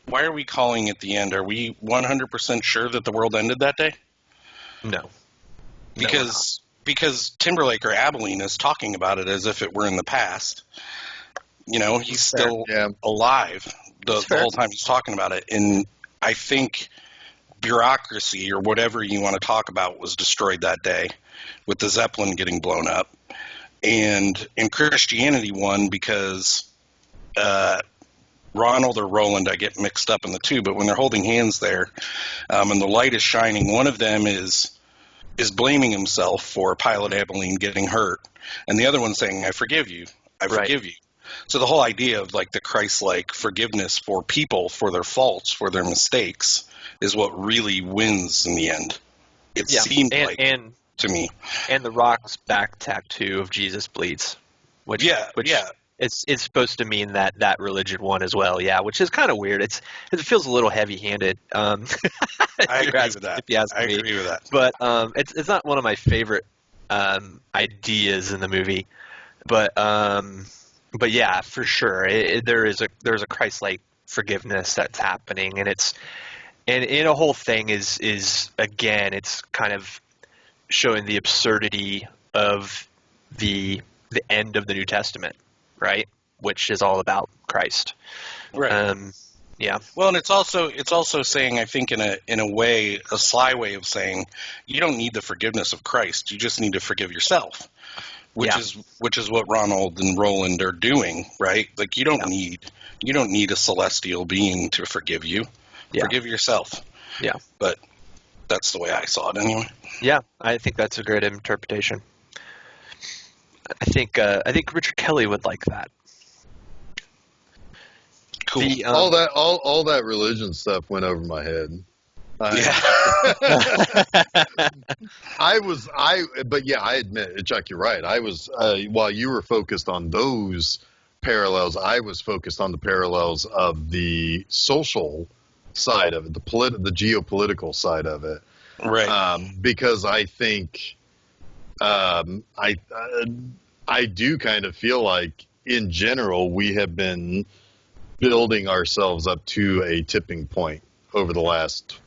Why are we calling it the end? Are we 100% sure that the world ended that day? No. Because Timberlake or Abilene is talking about it as if it were in the past. He's still alive the whole time he's talking about it. And I think bureaucracy or whatever you want to talk about was destroyed that day with the Zeppelin getting blown up. And Christianity won because Ronald or Roland, I get mixed up in the two, but when they're holding hands there and the light is shining, one of them is blaming himself for Pilot Abilene getting hurt, and the other one's saying, I forgive you. I forgive you. So the whole idea of like the Christ-like forgiveness for people, for their faults, for their mistakes, is what really wins in the end. It seemed to me. And the Rock's back tattoo of Jesus bleeds. Which it's supposed to mean that religion won as well, which is kind of weird. It feels a little heavy-handed. I agree with that. If you ask me. Agree with that. But it's not one of my favorite ideas in the movie. But yeah, for sure, there's a Christ-like forgiveness that's happening, and the whole thing is again, it's kind of showing the absurdity of the end of the New Testament, right? Which is all about Christ. Right. Yeah. Well, and it's also saying, I think in a way, a sly way of saying, you don't need the forgiveness of Christ. You just need to forgive yourself. Which is what Ronald and Roland are doing, right? Like you don't need a celestial being to forgive you. Yeah. Forgive yourself. Yeah. But that's the way I saw it anyway. Yeah, I think that's a great interpretation. I think Richard Kelly would like that. Cool. All that religion stuff went over my head. I admit, Chuck, you're right. I was while you were focused on those parallels, I was focused on the parallels of the social side of it, the geopolitical side of it, right? Because I think I do kind of feel like, in general, we have been building ourselves up to a tipping point over the last,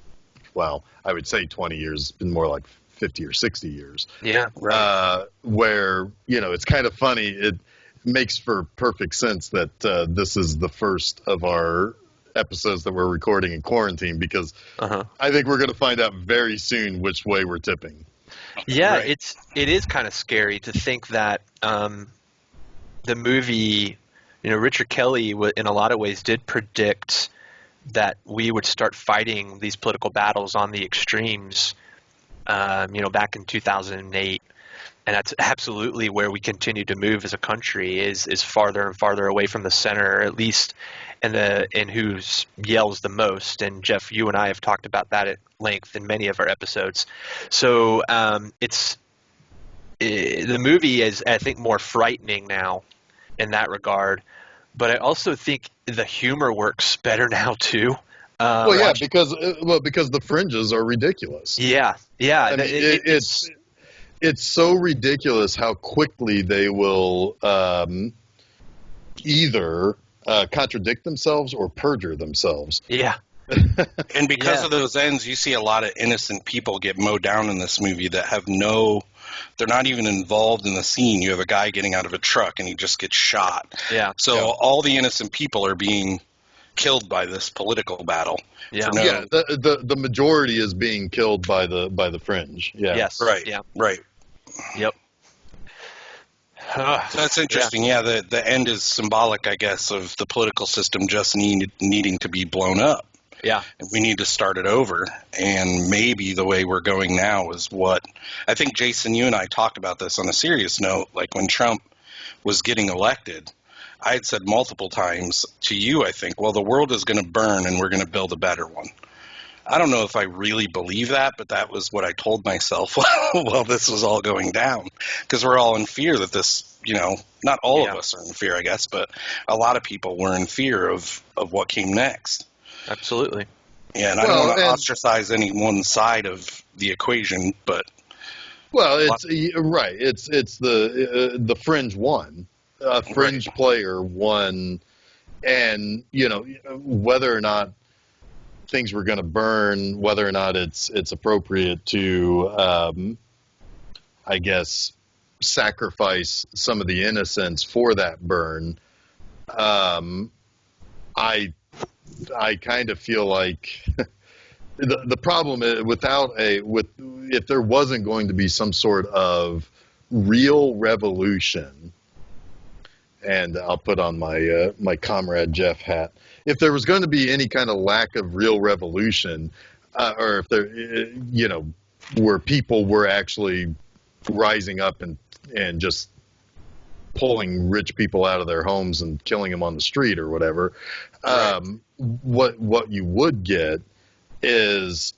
well, I would say 20 years. It's been more like 50 or 60 years. Yeah. Right. Where, it's kind of funny. It makes for perfect sense that this is the first of our episodes that we're recording in quarantine, because I think we're going to find out very soon which way we're tipping. Yeah, Right. it is kind of scary to think that the movie, Richard Kelly in a lot of ways did predict that we would start fighting these political battles on the extremes, back in 2008. And that's absolutely where we continue to move as a country is farther and farther away from the center, at least in who's yells the most. And Jeff, you and I have talked about that at length in many of our episodes. So the movie is, I think, more frightening now in that regard. But I also think the humor works better now too. Well, yeah, because the fringes are ridiculous. Yeah, yeah. I mean, it's so ridiculous how quickly they will either contradict themselves or perjure themselves. Yeah. And because Yeah. of those ends, you see a lot of innocent people get mowed down in this movie that have they're not even involved in the scene. You have a guy getting out of a truck and he just gets shot. Yeah. So all the innocent people are being killed by this political battle. Yeah. For no, Yeah, the majority is being killed by the fringe. Yeah. Yes. Right. Yeah. Right. Yep. So that's interesting. Yeah, the end is symbolic, I guess, of the political system just needing to be blown up. Yeah. We need to start it over. And maybe the way we're going now is what I think, Jason, you and I talked about this on a serious note. Like when Trump was getting elected, I had said multiple times to you, I think, well, the world is going to burn and we're going to build a better one. I don't know if I really believe that, but that was what I told myself while this was all going down. Because we're all in fear that this, not all of us are in fear, I guess, but a lot of people were in fear of what came next. Absolutely. Yeah, and I don't want to ostracize any one side of the equation, but it's right. It's the fringe won, fringe player won, and whether or not things were going to burn, whether or not it's appropriate to, I guess, sacrifice some of the innocents for that burn. I kind of feel like the problem is if there wasn't going to be some sort of real revolution, and I'll put on my my comrade Jeff hat. If there was going to be any kind of lack of real revolution, or if there, where people were actually rising up and just pulling rich people out of their homes and killing them on the street or whatever, what you would get is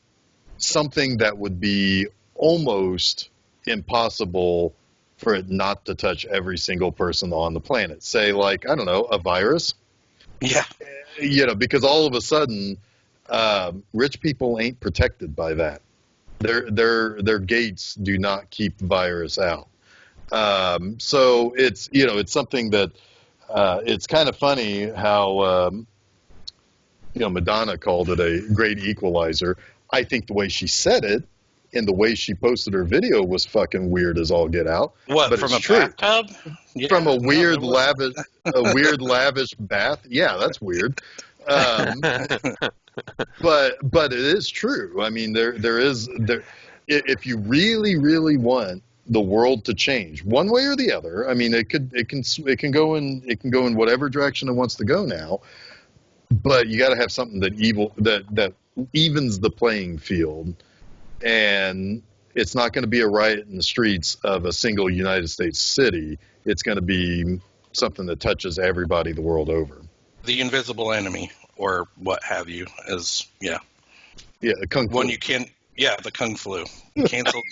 something that would be almost impossible for it not to touch every single person on the planet. Say, like, I don't know, a virus. yeah, because all of a sudden, rich people ain't protected by that. Their gates do not keep the virus out. So it's something that it's kind of funny how Madonna called it a great equalizer. I think the way she said it and the way she posted her video was fucking weird as all get out. What, but from it's a true. bathtub? Yeah, From a weird lavish bath. Yeah, that's weird. But it is true. I mean, there is if you really want the world to change one way or the other. I mean, it can go in whatever direction it wants to go now. But you got to have something that evens the playing field, and it's not going to be a riot in the streets of a single United States city. It's going to be something that touches everybody the world over. The invisible enemy, or what have you, is Kung Fu. one you can't. Yeah, the Kung Flu. Canceled.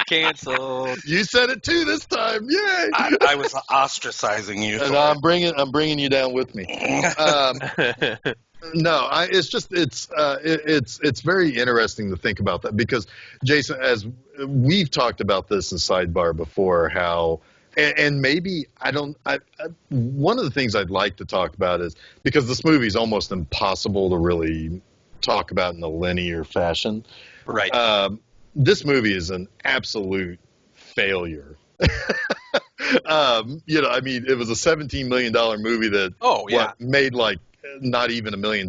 Canceled. You said it too this time. Yay! I was ostracizing you. And I'm bringing you down with me. No, it's very interesting to think about that because, Jason, as we've talked about this in Sidebar before, how and maybe one of the things I'd like to talk about is because this movie is almost impossible to really talk about in a linear fashion. Right. This movie is an absolute failure. I mean, it was a $17 million movie that made like not even $1 million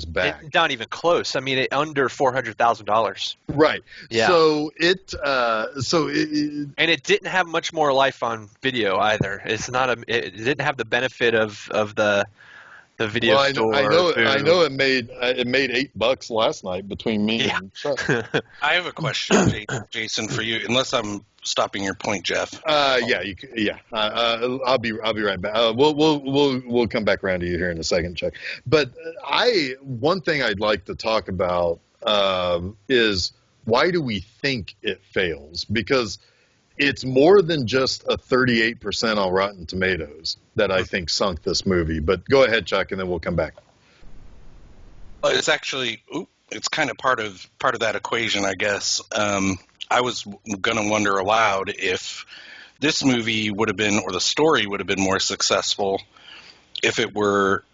back. Not even close. I mean, under $400,000. Right. Yeah. So it And it didn't have much more life on video either. It didn't have the benefit of the video well, store. I know it made $8 last night between me and Chuck. I have a question, Jason, for you. Unless I'm stopping your point, Jeff. I'll be right back. We'll come back around to you here in a second, Chuck. But one thing I'd like to talk about is why do we think it fails? Because it's more than just a 38% on Rotten Tomatoes that I think sunk this movie. But go ahead, Chuck, and then we'll come back. It's actually it's kind of part of that equation, I guess. I was gonna wonder aloud if this movie would have been, or the story would have been, more successful if it were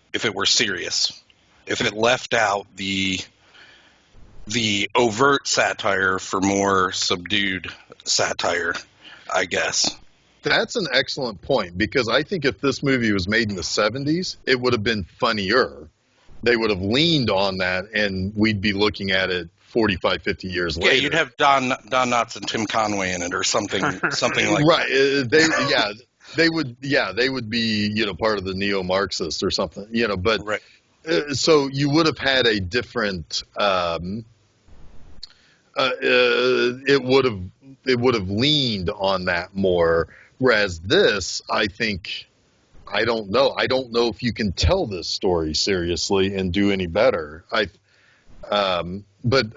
serious, if it left out the overt satire for more subdued satire, I guess. That's an excellent point, because I think if this movie was made in the 70s, it would have been funnier. They would have leaned on that, and we'd be looking at it 45, 50 years later. Yeah, you'd have Don Knotts and Tim Conway in it, or something like right. that. They would be, part of the neo-Marxists or something, but right. So you would have had a different, it would have leaned on that more. Whereas this, I think, I don't know if you can tell this story seriously and do any better. But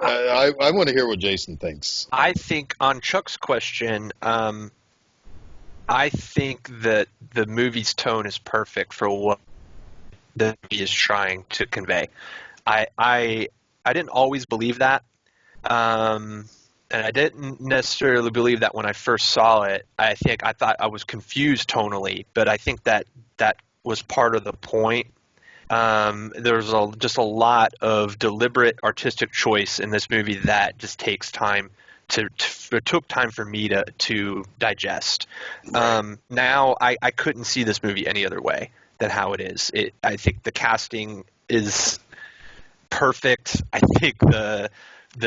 I want to hear what Jason thinks. I think on Chuck's question, I think that the movie's tone is perfect for what the movie is trying to convey. I didn't always believe that. And I didn't necessarily believe that when I first saw it. I thought I was confused tonally, but I think that was part of the point. There's just a lot of deliberate artistic choice in this movie that just takes time it took time for me to digest. Right. Now I couldn't see this movie any other way than how it is. I think the casting is perfect. I think the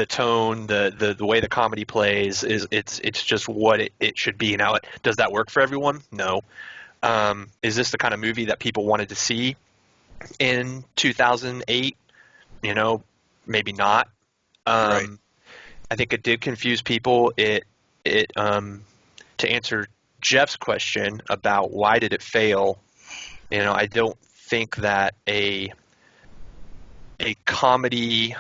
tone, the way the comedy plays it's just what it should be. Now, does that work for everyone? No. Is this the kind of movie that people wanted to see in 2008? Maybe not. Right. I think it did confuse people. To answer Jeff's question about why did it fail, I don't think that a comedy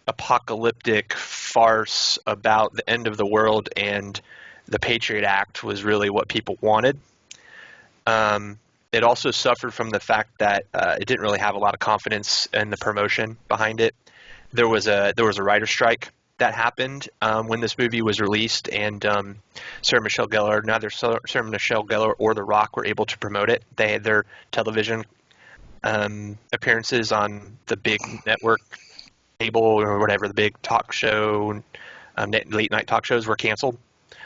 apocalyptic farce about the end of the world and the Patriot Act was really what people wanted. It also suffered from the fact that it didn't really have a lot of confidence in the promotion behind it. There was a writer's strike that happened when this movie was released, and neither Sarah Michelle Gellar or The Rock were able to promote it. They had their television appearances on the big network cable or whatever, the big talk show, late night talk shows were canceled,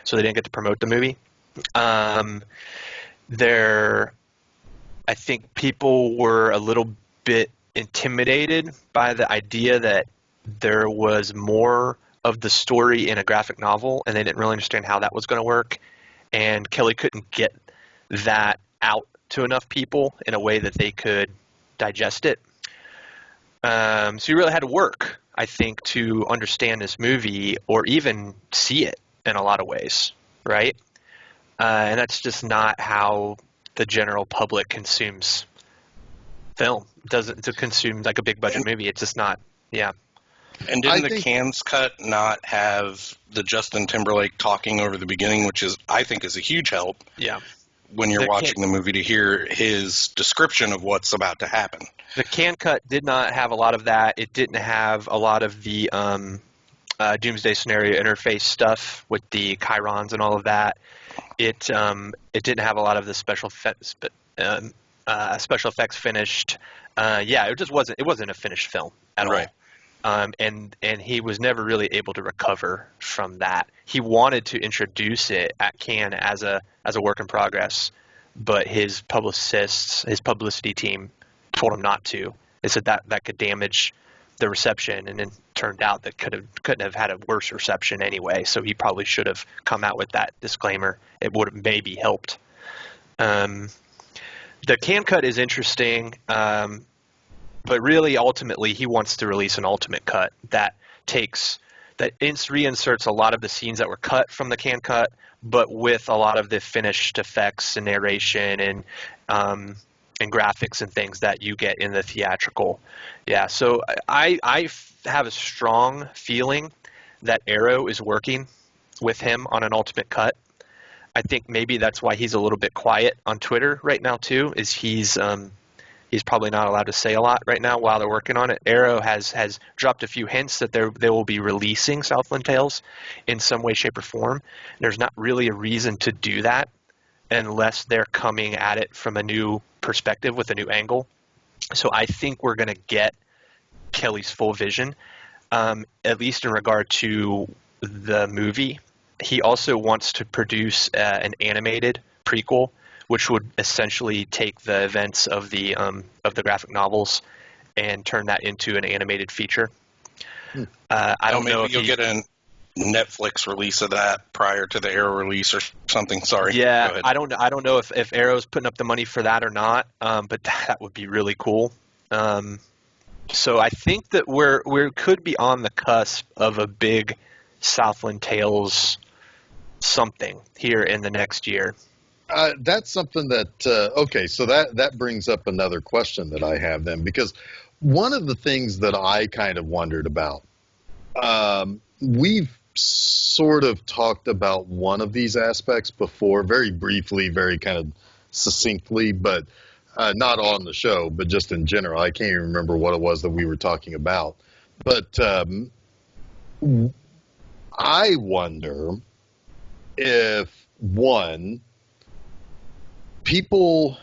so they didn't get to promote the movie. I think people were a little bit intimidated by the idea that there was more of the story in a graphic novel, and they didn't really understand how that was going to work. And Kelly couldn't get that out to enough people in a way that they could digest it. So you really had to work, I think, to understand this movie or even see it in a lot of ways, right? And that's just not how the general public consumes film. To consume like a big budget movie. It's just not. Yeah. And didn't the Cannes cut not have the Justin Timberlake talking over the beginning, which I think is a huge help. Yeah. When you're watching the movie, to hear his description of what's about to happen. The Cannes cut did not have a lot of that. It didn't have a lot of the Doomsday Scenario interface stuff with the chyrons and all of that. It didn't have a lot of the special effects finished. It just wasn't. It wasn't a finished film at all. And he was never really able to recover from that. He wanted to introduce it at Cannes as a work in progress, but his publicists, his publicity team, told him not to. They said that could damage the reception, and then turned out that couldn't have had a worse reception anyway. So he probably should have come out with that disclaimer. It would have maybe helped. The can cut is interesting, but really ultimately he wants to release an ultimate cut that reinserts a lot of the scenes that were cut from the can cut, but with a lot of the finished effects and narration and graphics and things that you get in the theatrical. Yeah, so I have a strong feeling that Arrow is working with him on an ultimate cut. I think maybe that's why he's a little bit quiet on Twitter right now too, is he's probably not allowed to say a lot right now while they're working on it. Arrow has dropped a few hints that they will be releasing Southland Tales in some way, shape, or form. There's not really a reason to do that unless they're coming at it from a new perspective with a new angle. So I think we're going to get Kelly's full vision, at least in regard to the movie. He also wants to produce an animated prequel, which would essentially take the events of the graphic novels and turn that into an animated feature. I don't know if you'll get a Netflix release of that prior to the Arrow release or something. Sorry. Yeah, I don't know if Arrow's putting up the money for that or not, but that would be really cool. So I think that we could be on the cusp of a big Southland Tales something here in the next year. That's something that okay. So that brings up another question that I have then, because one of the things that I kind of wondered about, we've sort of talked about one of these aspects before, very briefly, very kind of succinctly, but not on the show, but just in general. I can't even remember what it was that we were talking about. But I wonder if, one, people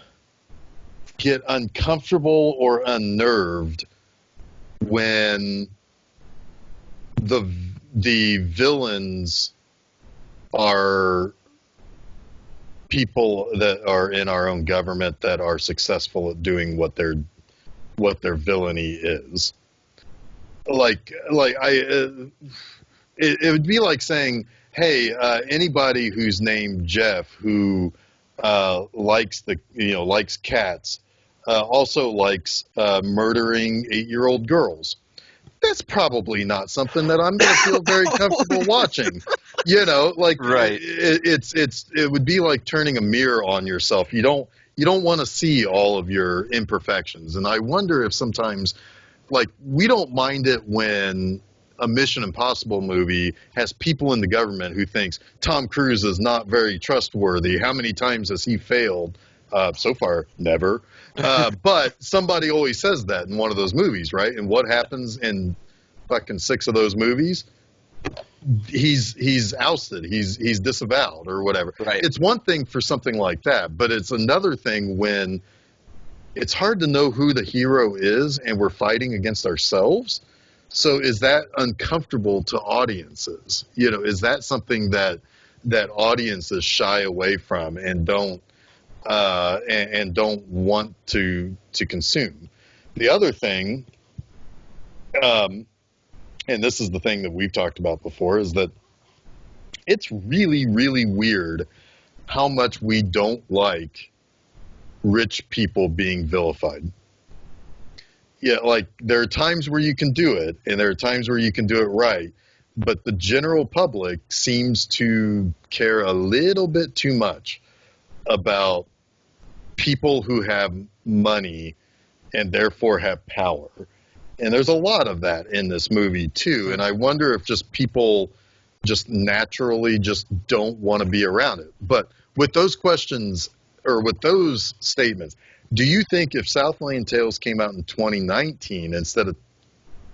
get uncomfortable or unnerved when the villains are people that are in our own government that are successful at doing what their villainy is. It would be like saying, hey, anybody who's named Jeff who likes cats, also likes murdering 8-year-old girls. That's probably not something that I'm going to feel very comfortable watching. Right. It would be like turning a mirror on yourself. You don't want to see all of your imperfections. And I wonder if sometimes, we don't mind it when a Mission Impossible movie has people in the government who thinks Tom Cruise is not very trustworthy. How many times has he failed? So far, never. But somebody always says that in one of those movies, right? And what happens in fucking 6 of those movies? He's ousted. He's disavowed or whatever. Right. It's one thing for something like that, but it's another thing when it's hard to know who the hero is and we're fighting against ourselves. So is that uncomfortable to audiences? Is that something that audiences shy away from and don't want to consume? The other thing, and this is the thing that we've talked about before, is that it's really, really weird how much we don't like rich people being vilified. Yeah, there are times where you can do it, and there are times where you can do it right, but the general public seems to care a little bit too much about people who have money and therefore have power. And there's a lot of that in this movie, too, and I wonder if just people just naturally just don't want to be around it. But with those questions, or with those statements, do you think if Southland Tales came out in 2019 instead of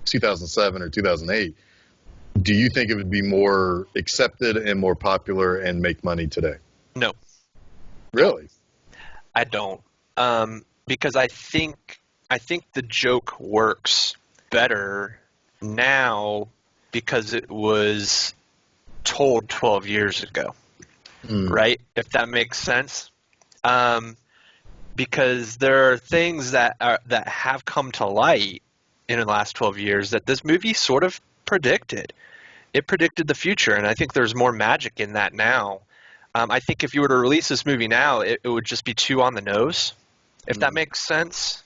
2007 or 2008, do you think it would be more accepted and more popular and make money today? No. Really? I don't. Because I think the joke works better now because it was told 12 years ago, right? If that makes sense. because there are things that have come to light in the last 12 years that this movie sort of predicted. It predicted the future, and I think there's more magic in that now. I think if you were to release this movie now, it would just be too on the nose, if that makes sense.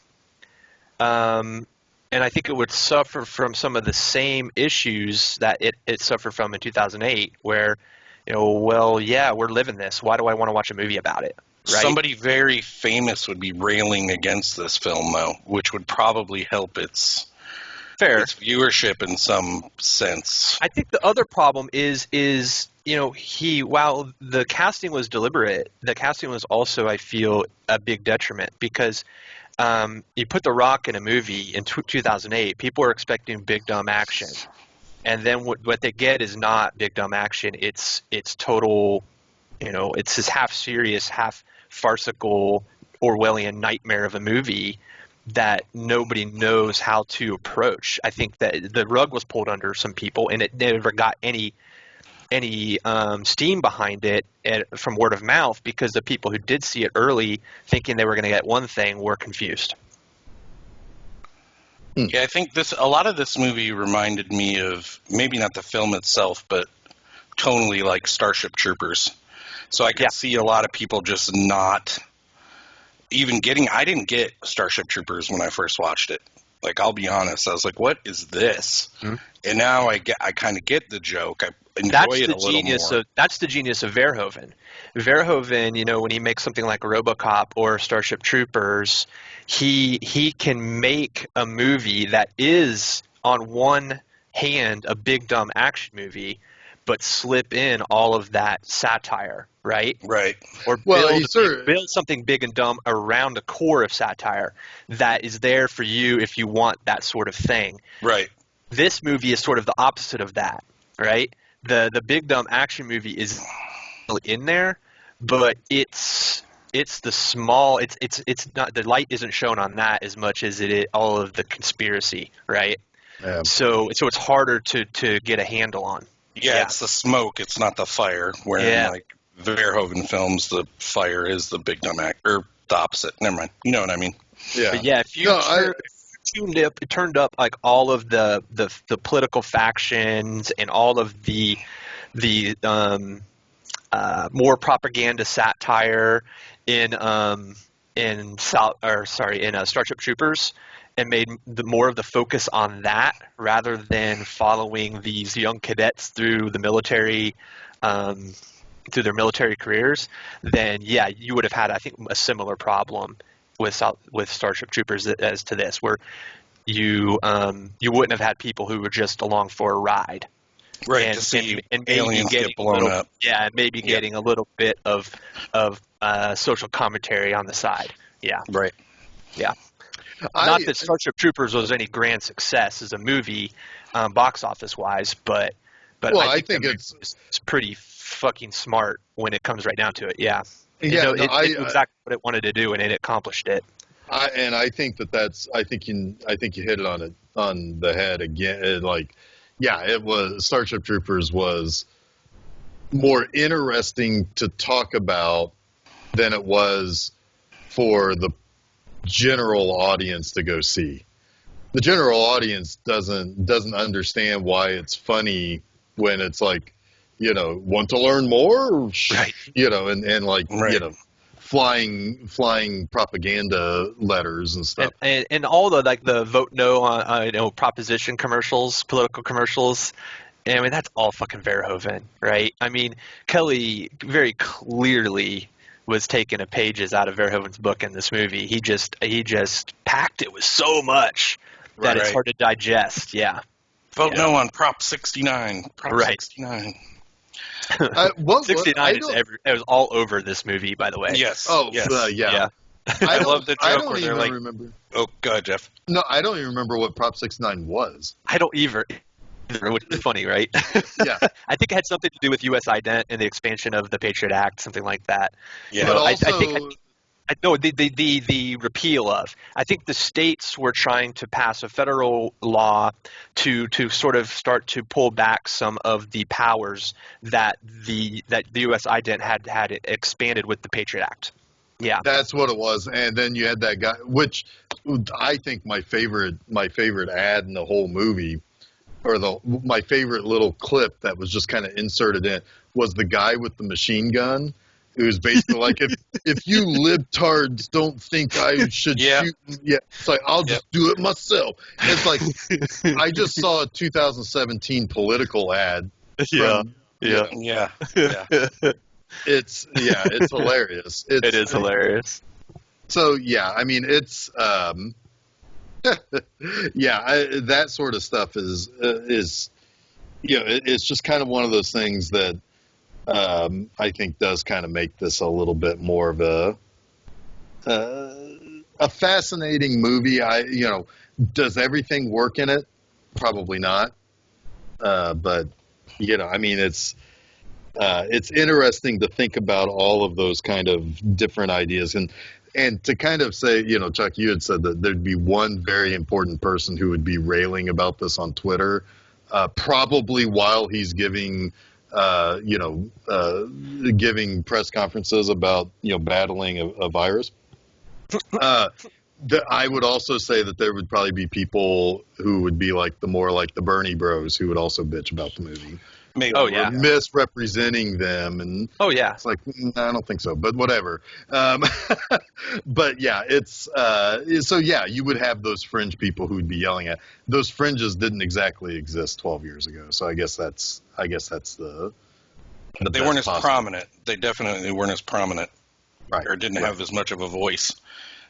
And I think it would suffer from some of the same issues that it suffered from in 2008, where, well, yeah, we're living this. Why do I want to watch a movie about it? Right? Somebody very famous would be railing against this film, though, which would probably help its viewership in some sense. I think the other problem is while the casting was deliberate, the casting was also, I feel, a big detriment, because you put The Rock in a movie in 2008, people are expecting big dumb action, and then what they get is not big dumb action. It's total, it's this half serious, half farcical Orwellian nightmare of a movie that nobody knows how to approach. I think that the rug was pulled under some people, and it never got any steam behind it from word of mouth, because the people who did see it early, thinking they were going to get one thing, were confused. Yeah, I think a lot of this movie reminded me of, maybe not the film itself, but tonally, like Starship Troopers. So I could see a lot of people just not even getting. I didn't get Starship Troopers when I first watched it. Like, I'll be honest, I was like, "What is this?" Mm-hmm. And now I kind of get the joke. I enjoy it a little more. That's the genius of Verhoeven. Verhoeven, when he makes something like RoboCop or Starship Troopers, he can make a movie that is, on one hand, a big dumb action movie, but slip in all of that satire, right? Right. Or build something big and dumb around the core of satire that is there for you if you want that sort of thing. Right. This movie is sort of the opposite of that, right? The big dumb action movie is in there, but it's the small. It's not, the light isn't shown on that as much as it is all of the conspiracy, right? Yeah. So it's harder to get a handle on. Yeah, it's the smoke. It's not the fire. Where in like Verhoeven films, the fire is the big dumb act, or the opposite. Never mind. You know what I mean? Yeah. But yeah, if you turned up like all of the political factions and all of the more propaganda satire in Starship Troopers, and made more of the focus on that rather than following these young cadets through the military, through their military careers, then you would have had, I think, a similar problem with Starship Troopers as to this, where you wouldn't have had people who were just along for a ride. Right, to see aliens get blown up. Yeah, maybe getting a little bit of social commentary on the side. Yeah. Right. Yeah. Not that Starship Troopers was any grand success as a movie, box office wise, but I think it's pretty fucking smart when it comes right down to it. Yeah. It knew exactly what it wanted to do, and it accomplished it. I think I think you hit it on the head again. It was, Starship Troopers was more interesting to talk about than it was for the general audience to go see. The general audience doesn't understand why it's funny when it's like, want to learn more, right? Flying propaganda letters and stuff, and all the vote no on proposition commercials, political commercials. I mean, that's all fucking Verhoeven, right? I mean, Kelly very clearly was taking pages out of Verhoeven's book in this movie. He just packed it with so much that it's hard to digest. Yeah. Vote no on Prop 69. Prop 69. 69 it was all over this movie, by the way. Yes. Oh, yes. Yeah. I love the joke I don't where they're even like, remember. Oh, go ahead, Jeff. No, I don't even remember what Prop 69 was. I don't either, which is funny, right? Yeah. I think it had something to do with U.S. ident and the expansion of the Patriot Act, something like that. Yeah. But also, the repeal of. I think the states were trying to pass a federal law to sort of start to pull back some of the powers that the U.S. ident had expanded with the Patriot Act. Yeah. That's what it was. And then you had that guy, which I think my favorite ad in the whole movie, or my favorite little clip that was just kind of inserted in, was the guy with the machine gun. It was basically like, if you libtards don't think I should shoot, it's like, I'll just do it myself. It's like, I just saw a 2017 political ad. From, Yeah. It's hilarious. It is hilarious. So yeah, I mean, it's that sort of stuff is it's just kind of one of those things that I think does kind of make this a little bit more of a fascinating movie. Does everything work in it? Probably not. But I mean, it's interesting to think about all of those kind of different ideas and to kind of say, Chuck, you had said that there'd be one very important person who would be railing about this on Twitter, probably while he's giving press conferences about, battling a virus. I would also say that there would probably be people who would be more like the Bernie Bros who would also bitch about the movie. Maybe. Yeah. Misrepresenting them, and it's like, I don't think so, but whatever. But yeah, it's so yeah, you would have those fringe people who would be yelling at. Those fringes didn't exactly exist 12 years ago, so I guess that's the they weren't as prominent. They definitely weren't as prominent, right? Or didn't have as much of a voice.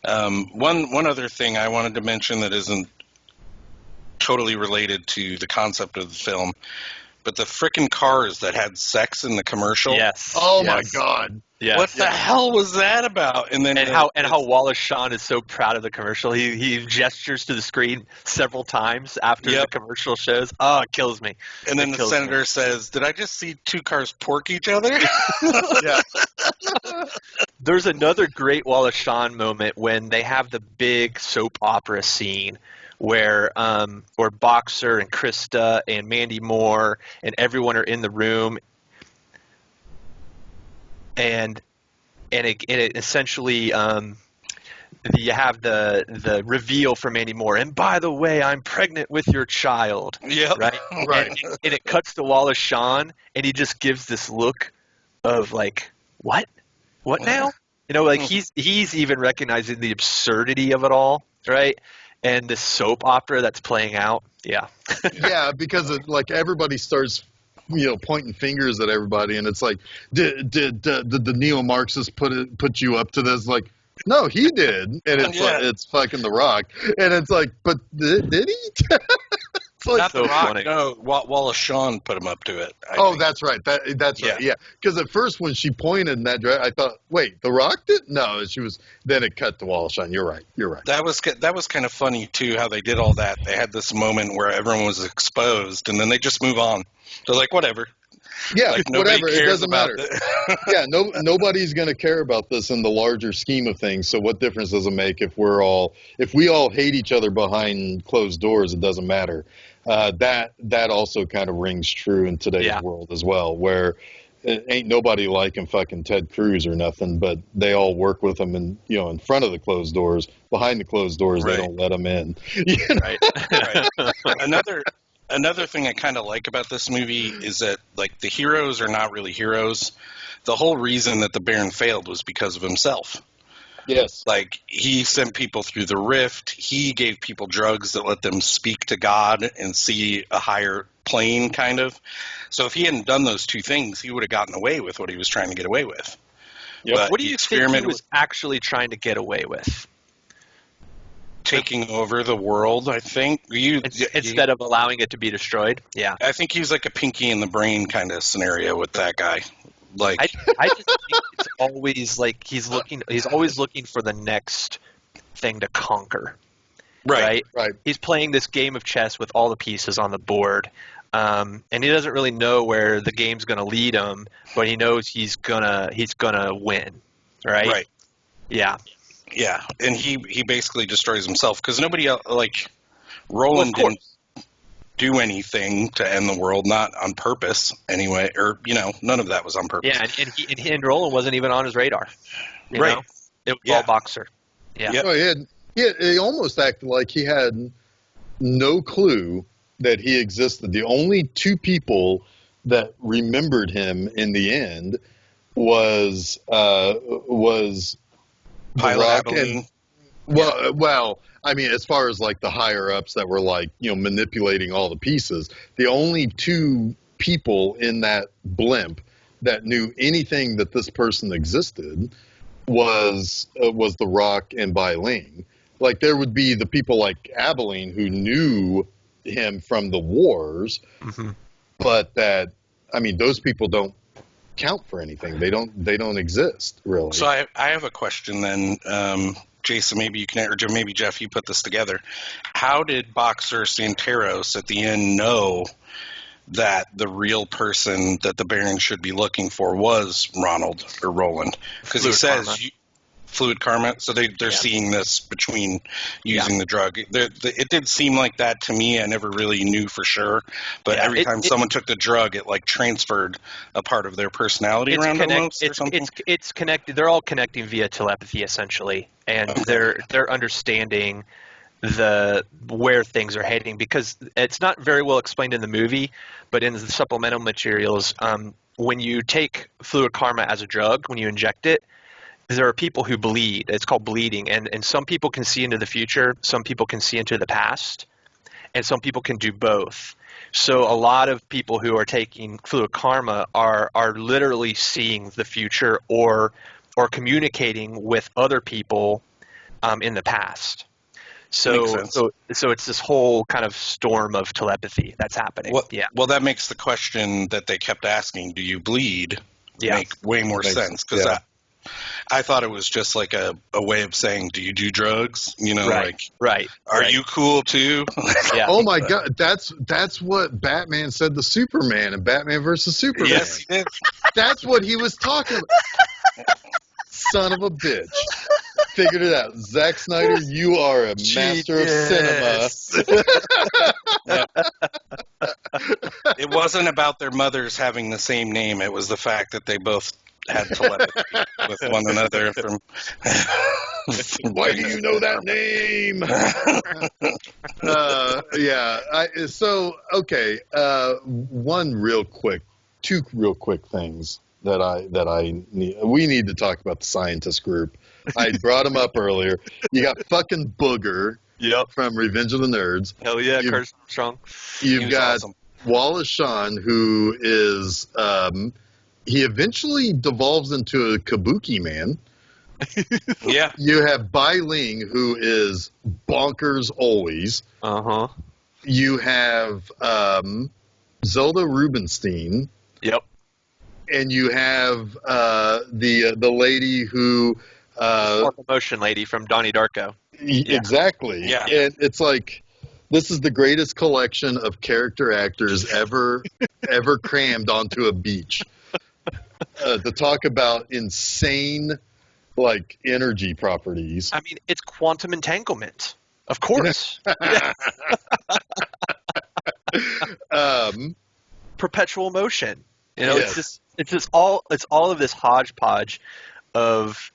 One other thing I wanted to mention that isn't totally related to the concept of the film. But the frickin' cars that had sex in the commercial. Yes. Oh my God. Yes. What the hell was that about? And then how Wallace Shawn is so proud of the commercial. He gestures to the screen several times after the commercial shows. Oh, it kills me. And then the senator says, "Did I just see two cars pork each other?" Yeah. There's another great Wallace Shawn moment when they have the big soap opera scene where Boxer and Krista and Mandy Moore and everyone are in the room, and it essentially you have the reveal for Mandy Moore, and by the way, I'm pregnant with your child. Yeah, right. And it cuts to Wallace Shawn, and he just gives this look of like, what now? He's even recognizing the absurdity of it all, right? And the soap opera that's playing out, yeah. Yeah, because everybody starts, pointing fingers at everybody, and it's like, did the neo-Marxists put you up to this? Like, no, he did, and it's fucking The Rock, and it's like, but did he? Not so The Rock. funny. No, Wallace Shawn put him up to it. I think. That's right. That's right. Yeah. Because at first when she pointed in that direction, I thought, wait, The Rock did? No, she was. Then it cut to Wallace Shawn. You're right. That was kind of funny too. How they did all that. They had this moment where everyone was exposed, and then they just move on. They're like, whatever. Yeah, whatever. It doesn't matter. Yeah, nobody's going to care about this in the larger scheme of things. So what difference does it make if we all hate each other behind closed doors? It doesn't matter. That also kind of rings true in today's world as well, where ain't nobody liking fucking Ted Cruz or nothing, but they all work with him in front of the closed doors. Behind the closed doors, they don't let them in. Right. Another thing I kind of like about this movie is that, the heroes are not really heroes. The whole reason that the Baron failed was because of himself. Yes. He sent people through the rift. He gave people drugs that let them speak to God and see a higher plane, kind of. So if he hadn't done those two things, he would have gotten away with what he was trying to get away with. Yep. What do you think he was actually trying to get away with? Taking over the world, I think. Instead of allowing it to be destroyed? Yeah. I think he's like a pinky in the brain kind of scenario with that guy. I just think it's always he's always looking for the next thing to conquer. Right. He's playing this game of chess with all the pieces on the board. And he doesn't really know where the game's going to lead him, but he knows he's gonna win. Right. Yeah. Yeah, and he basically destroys himself because nobody else, Roland didn't do anything to end the world, not on purpose anyway, or none of that was on purpose. Yeah, and Roland wasn't even on his radar. You know? It was Yeah. all Boxer. Yeah. Yep. Oh, he almost acted like he had no clue that he existed. The only two people that remembered him in the end was The Pilot Rock Abilene. well, I mean, as far as like the higher ups that were like, manipulating all the pieces, the only two people in that blimp that knew anything that this person existed was The Rock and Bai Ling. Like there would be the people like Abilene who knew him from the wars, Hmm. but those people don't count for anything. They don't exist really. So I have a question then, Jason. Maybe you can, or maybe Jeff, you put this together. How did Boxer Santeros at the end know that the real person that the Baron should be looking for was Ronald or Roland? Because he Fluid says karma. fluid karma. So they're Yeah. seeing this between using the drug. It did seem like that to me. I never really knew for sure, but Yeah, every time someone took the drug, it like transferred a part of their personality around almost or something. It's connected. They're all connecting via telepathy essentially, and Okay. they're understanding where things are heading, because it's not very well explained in the movie, but in the supplemental materials, when you take fluid karma as a drug, when you inject it, there are people who bleed. It's called bleeding, and some people can see into the future, some people can see into the past, and some people can do both. So a lot of people who are taking fluid karma are literally seeing the future or communicating with other people in the past. Makes So sense. so it's this whole kind of storm of telepathy that's happening. Well, that makes the question that they kept asking, do you bleed, make way more sense. Because yeah. I thought it was just like a way of saying, do you do drugs? Right. Are you cool too? Yeah. Oh my God, that's what Batman said to Superman in Batman versus Superman. Yes, he did. That's what he was talking about. Son of a bitch. Figured it out. Zack Snyder, you are a master of cinema. It wasn't about their mothers having the same name. It was the fact that they both had telepathy with one another. Why do you know that name? Two real quick things we need to talk about the scientist group. I brought him up earlier. You got fucking Booger from Revenge of the Nerds. Hell yeah, Kurt Strong. You've got awesome. Wallace Shawn, who is he eventually devolves into a Kabuki man. Yeah. You have Bai Ling, who is bonkers always. Uh-huh. You have Zelda Rubinstein. Yep. And you have the lady who Sparkle Motion lady from Donnie Darko. Exactly. Yeah. And it's like this is the greatest collection of character actors ever crammed onto a beach. To talk about insane like energy properties. I mean, it's quantum entanglement. Of course. Perpetual motion. Yes. It's all of this hodgepodge of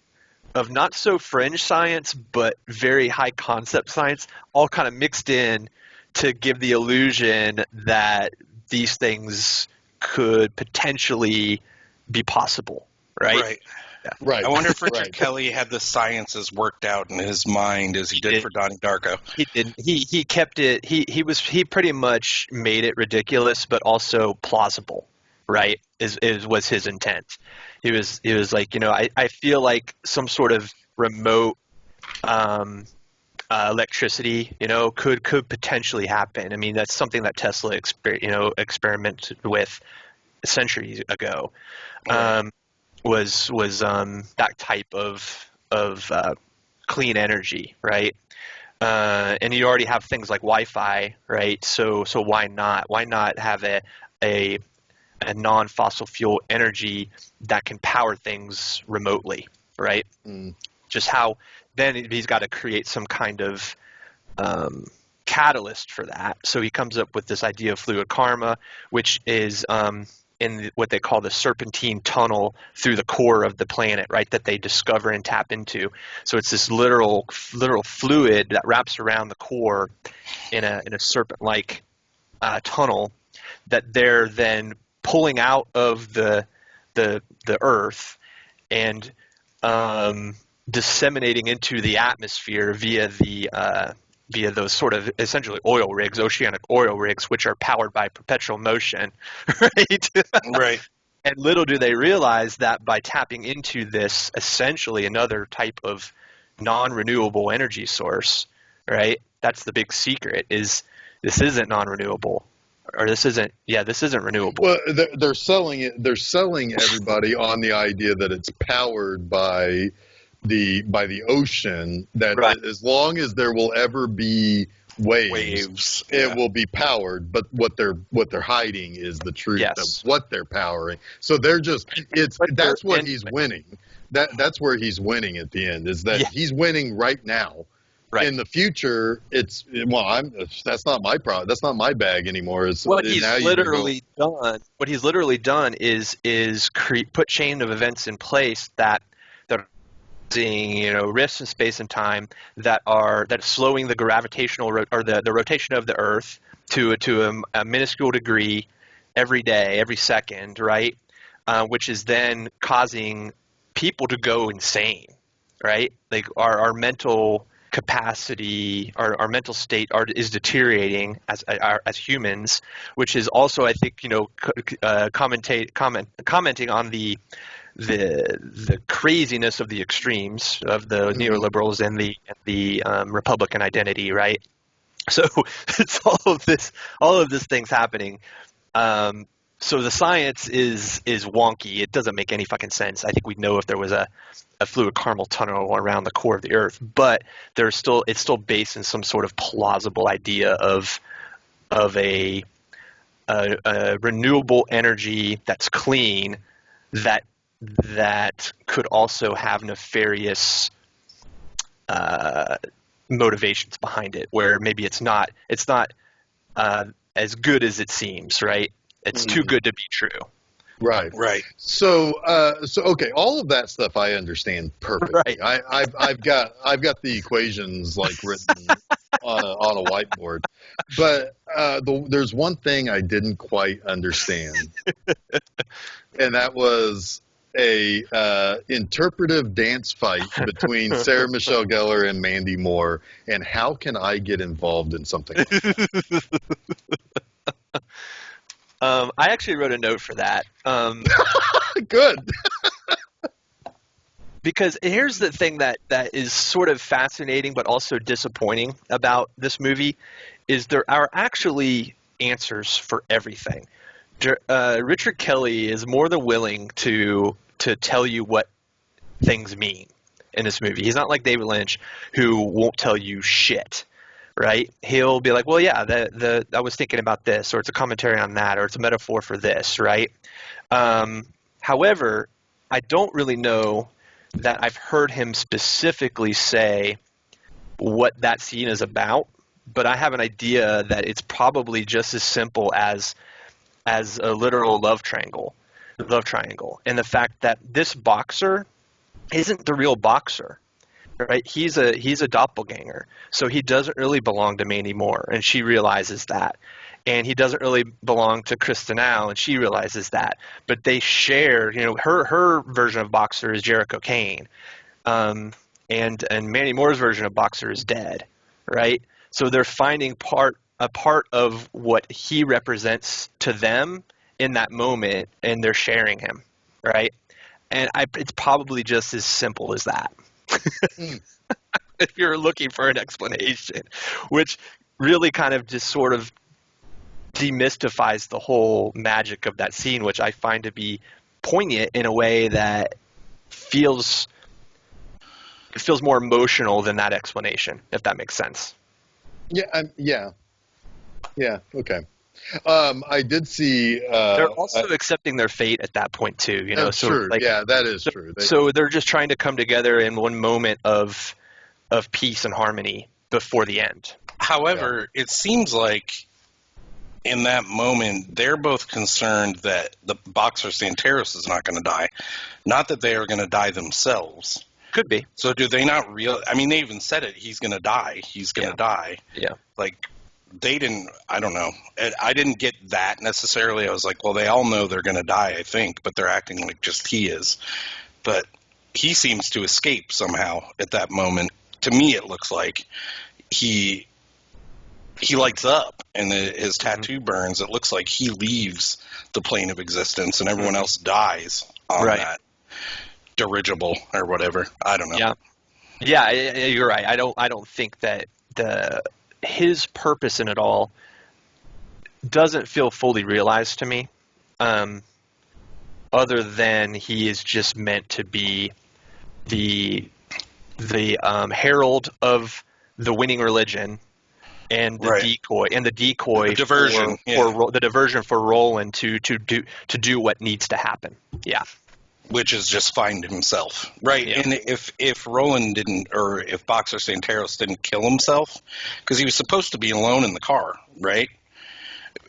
not so fringe science, but very high concept science, all kind of mixed in to give the illusion that these things could potentially be possible, right? Right. Yeah. Right. I wonder if Richard Right. Kelly had the sciences worked out in his mind as he did for Donnie Darko. He didn't. He kept it. He pretty much made it ridiculous, but also plausible. Right? Was his intent. He was like, I feel like some sort of remote electricity, could potentially happen. I mean, that's something that Tesla experimented with centuries ago. Was that type of clean energy, right? And you already have things like Wi-Fi, right? So why not? Why not have a non-fossil fuel energy that can power things remotely, right? Just how then he's got to create some kind of catalyst for that. So he comes up with this idea of fluid karma, which is what they call the serpentine tunnel through the core of the planet, right? That they discover and tap into. So it's this literal fluid that wraps around the core in a serpent-like tunnel that they're then pulling out of the Earth and disseminating into the atmosphere via those sort of essentially oil rigs, oceanic oil rigs, which are powered by perpetual motion, right? Right. And little do they realize that by tapping into this, essentially another type of non-renewable energy source, right? That's the big secret, is this isn't non-renewable, or this isn't renewable. Well, they're selling it. They're selling everybody on the idea that it's powered by the ocean. That Right. as long as there will ever be Waves. it will be powered. But what they're hiding is the truth Yes. of what they're powering. So they're just that's what he's and- winning. That's where he's winning at the end. Is that Yeah. he's winning right now. Right. In the future, that's not my problem. That's not my bag anymore. What he's now you literally done is put chain of events in place that are causing, rifts in space and time that are slowing the gravitational or the rotation of the Earth to a minuscule degree every day, every second, right? Which is then causing people to go insane, right? Like our mental capacity, our mental state is deteriorating as humans, which is also, I think, commenting on the craziness of the extremes of the neoliberals and the Republican identity, right? So it's all of this things happening. So the science is wonky. It doesn't make any fucking sense. I think we'd know if there was a fluid caramel tunnel around the core of the Earth, but it's still based in some sort of plausible idea of a renewable energy that's clean that could also have nefarious motivations behind it, where maybe it's not as good as it seems, right? It's too good to be true. Right. Right. So okay, all of that stuff I understand perfectly. Right. I've got the equations like written on a whiteboard, but there's one thing I didn't quite understand, and that was a interpretive dance fight between Sarah Michelle Gellar and Mandy Moore, and how can I get involved in something like that? I actually wrote a note for that. Good. Because here's the thing that is sort of fascinating but also disappointing about this movie is there are actually answers for everything. Richard Kelly is more than willing to tell you what things mean in this movie. He's not like David Lynch, who won't tell you shit, right? He'll be like, well, yeah, I was thinking about this, or it's a commentary on that, or it's a metaphor for this, right? However, I don't really know that I've heard him specifically say what that scene is about, but I have an idea that it's probably just as simple as a literal love triangle, and the fact that this boxer isn't the real boxer, right? He's a doppelganger, so he doesn't really belong to Mandy Moore, and she realizes that. And he doesn't really belong to Kristen Al, and she realizes that. But they share, her version of Boxer is Jericho Kane, and Mandy Moore's version of Boxer is dead, right? So they're finding a part of what he represents to them in that moment, and they're sharing him, right? And it's probably just as simple as that. If you're looking for an explanation, which really kind of just sort of demystifies the whole magic of that scene, which I find to be poignant in a way that feels more emotional than that explanation, if that makes sense. Yeah. Okay. I did see. They're also accepting their fate at that point too. That's true. Yeah, that is true. So they're just trying to come together in one moment of peace and harmony before the end. However, it seems like in that moment, they're both concerned that the boxer Santeros is not going to die, not that they are going to die themselves. Could be. So do they not I mean, they even said it. He's going to die. He's going to die. Yeah. Like, they didn't, I don't know. I didn't get that necessarily. I was like, well, they all know they're going to die, I think, but they're acting like just he is. But he seems to escape somehow at that moment. To me, it looks like he lights up and his tattoo burns. It looks like he leaves the plane of existence and everyone else dies on that dirigible or whatever. I don't know. Yeah, you're right. I don't think that his purpose in it all doesn't feel fully realized to me. Other than he is just meant to be the herald of the winning religion and the decoy The diversion, for the diversion for Roland to do what needs to happen. Yeah. Which is just find himself, right? Yeah. And if Roland didn't, or if Boxer Santeros didn't kill himself, because he was supposed to be alone in the car, right?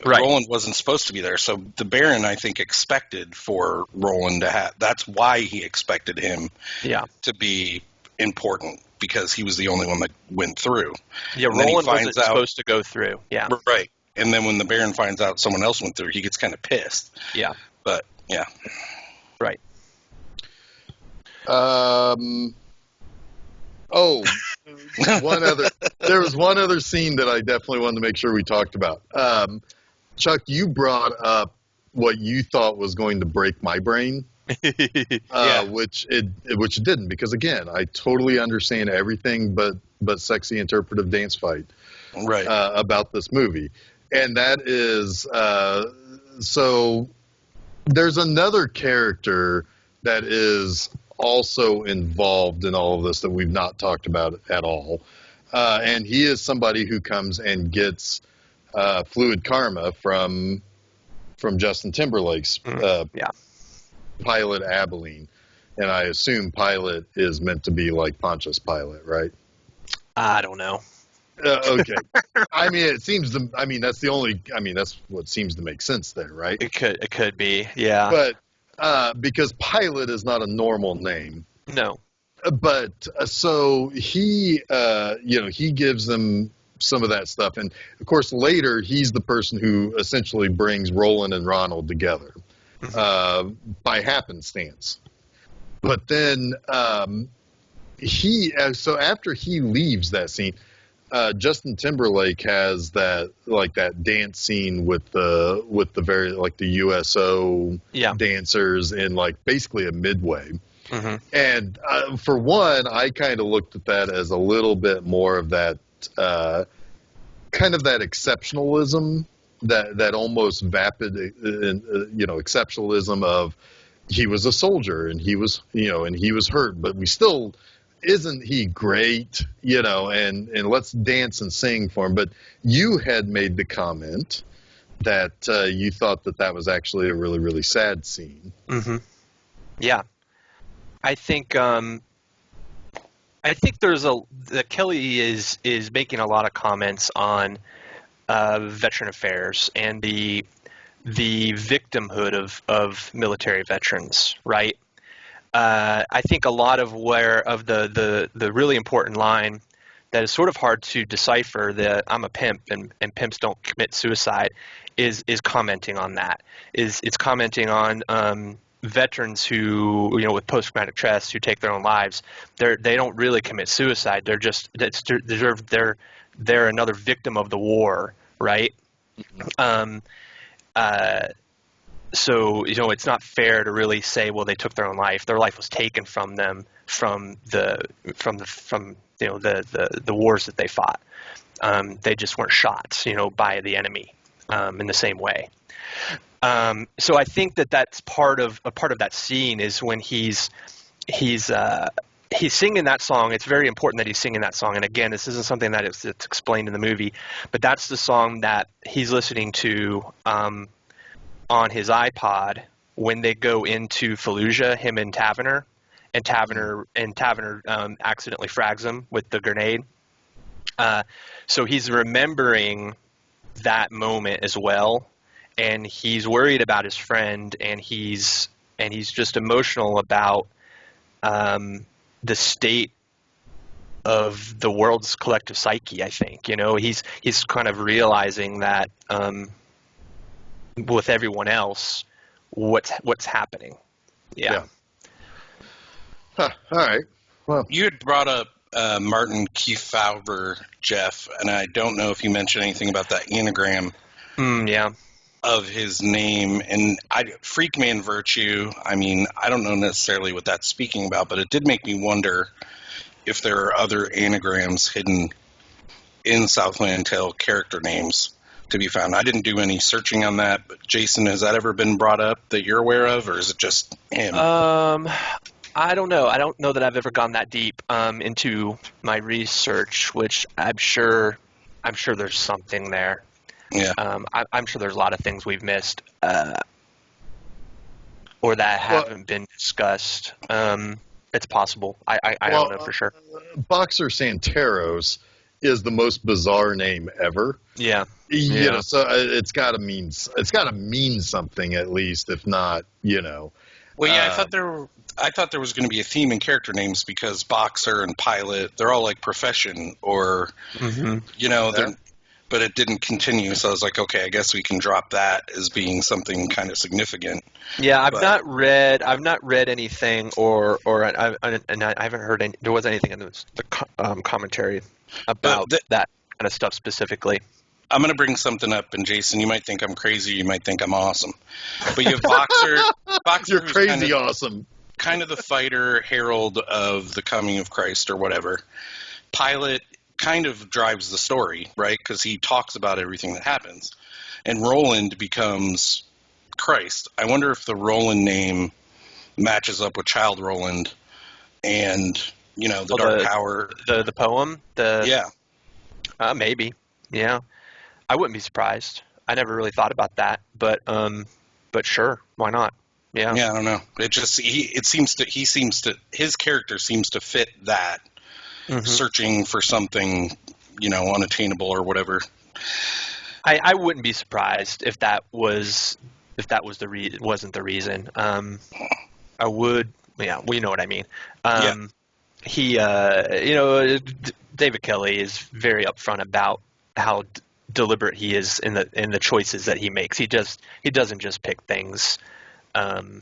Roland wasn't supposed to be there, so the Baron, I think, expected for Roland to have. That's why he expected him to be important, because he was the only one that went through. Yeah, and Roland wasn't supposed to go through. Yeah, right. And then when the Baron finds out someone else went through, he gets kind of pissed. Yeah, but yeah, right. There was one other scene that I definitely wanted to make sure we talked about. Chuck, you brought up what you thought was going to break my brain, which it didn't, because again, I totally understand everything but sexy interpretive dance fight about this movie. And that is, so there's another character that is also involved in all of this that we've not talked about at all. And he is somebody who comes and gets fluid karma from Justin Timberlake's Pilot Abilene. And I assume Pilot is meant to be like Pontius Pilate, right? I don't know. Okay. That's what seems to make sense there, right? It could be, yeah. But because Pilate is not a normal name. No. But so he gives them some of that stuff, and of course later he's the person who essentially brings Roland and Ronald together by happenstance. But then so after he leaves that scene, Justin Timberlake has that dance scene with the very like the USO dancers in like basically a midway. Mm-hmm. And for one, I kind of looked at that as a little bit more of that kind of that exceptionalism, that almost vapid, exceptionalism of he was a soldier and he was hurt, but we still. Isn't he great, and let's dance and sing for him. But you had made the comment that you thought that was actually a really, really sad scene. Mm-hmm. Yeah. I think that Kelly is making a lot of comments on veteran affairs and the victimhood of military veterans, right? I think a lot of the really important line that is sort of hard to decipher, that I'm a pimp and pimps don't commit suicide, is commenting on that. It's commenting on veterans who, with post-traumatic stress, who take their own lives. They don't really commit suicide. They're another victim of the war, right? Mm-hmm. So it's not fair to really say, well, they took their own life. Their life was taken from them from the wars that they fought. They just weren't shot, by the enemy in the same way. So I think that's part of that scene is when he's singing that song. It's very important that he's singing that song. And again, this isn't something that it's explained in the movie, but that's the song that he's listening to on his iPod when they go into Fallujah, him and Taverner, and Taverner accidentally frags him with the grenade. So he's remembering that moment as well, and he's worried about his friend, and he's just emotional about the state of the world's collective psyche. I think, he's kind of realizing that with everyone else, what's happening. Yeah. Huh, all right. Well, You had brought up Martin Kefauver, Jeff, and I don't know if you mentioned anything about that anagram Yeah. of his name. And Freakman Virtue, I mean, I don't know necessarily what that's speaking about, but it did make me wonder if there are other anagrams hidden in Southland Tale character names to be found. I didn't do any searching on that, but Jason, has that ever been brought up that you're aware of, or is it just him? I don't know. I don't know that I've ever gone that deep into my research, which I'm sure there's something there. Yeah. I'm sure there's a lot of things we've missed or that haven't been discussed. It's possible. I don't know for sure. Boxer Santeros is the most bizarre name ever. Yeah. So it's got to mean something at least, if not, Well, yeah, I thought there was going to be a theme in character names because Boxer and Pilot, they're all like profession or, but it didn't continue. So I was like, okay, I guess we can drop that as being something kind of significant. Yeah, I've not read anything and I haven't heard any. There was anything in the commentary about that kind of stuff specifically. I'm going to bring something up, and Jason, you might think I'm crazy, you might think I'm awesome, but you have Boxer. You're crazy awesome. Kind of the fighter herald of the coming of Christ or whatever. Pilot kind of drives the story, right? Because he talks about everything that happens. And Roland becomes Christ. I wonder if the Roland name matches up with Child Roland and, the Dark Tower. The poem? Yeah. Maybe. Yeah. I wouldn't be surprised. I never really thought about that, but sure, why not? Yeah. Yeah, I don't know. His character seems to fit that, searching for something, unattainable or whatever. I wouldn't be surprised if that wasn't the reason. I would. Yeah, we know what I mean. He, David Kelly is very upfront about how deliberate he is in the choices that he makes. He doesn't just pick things out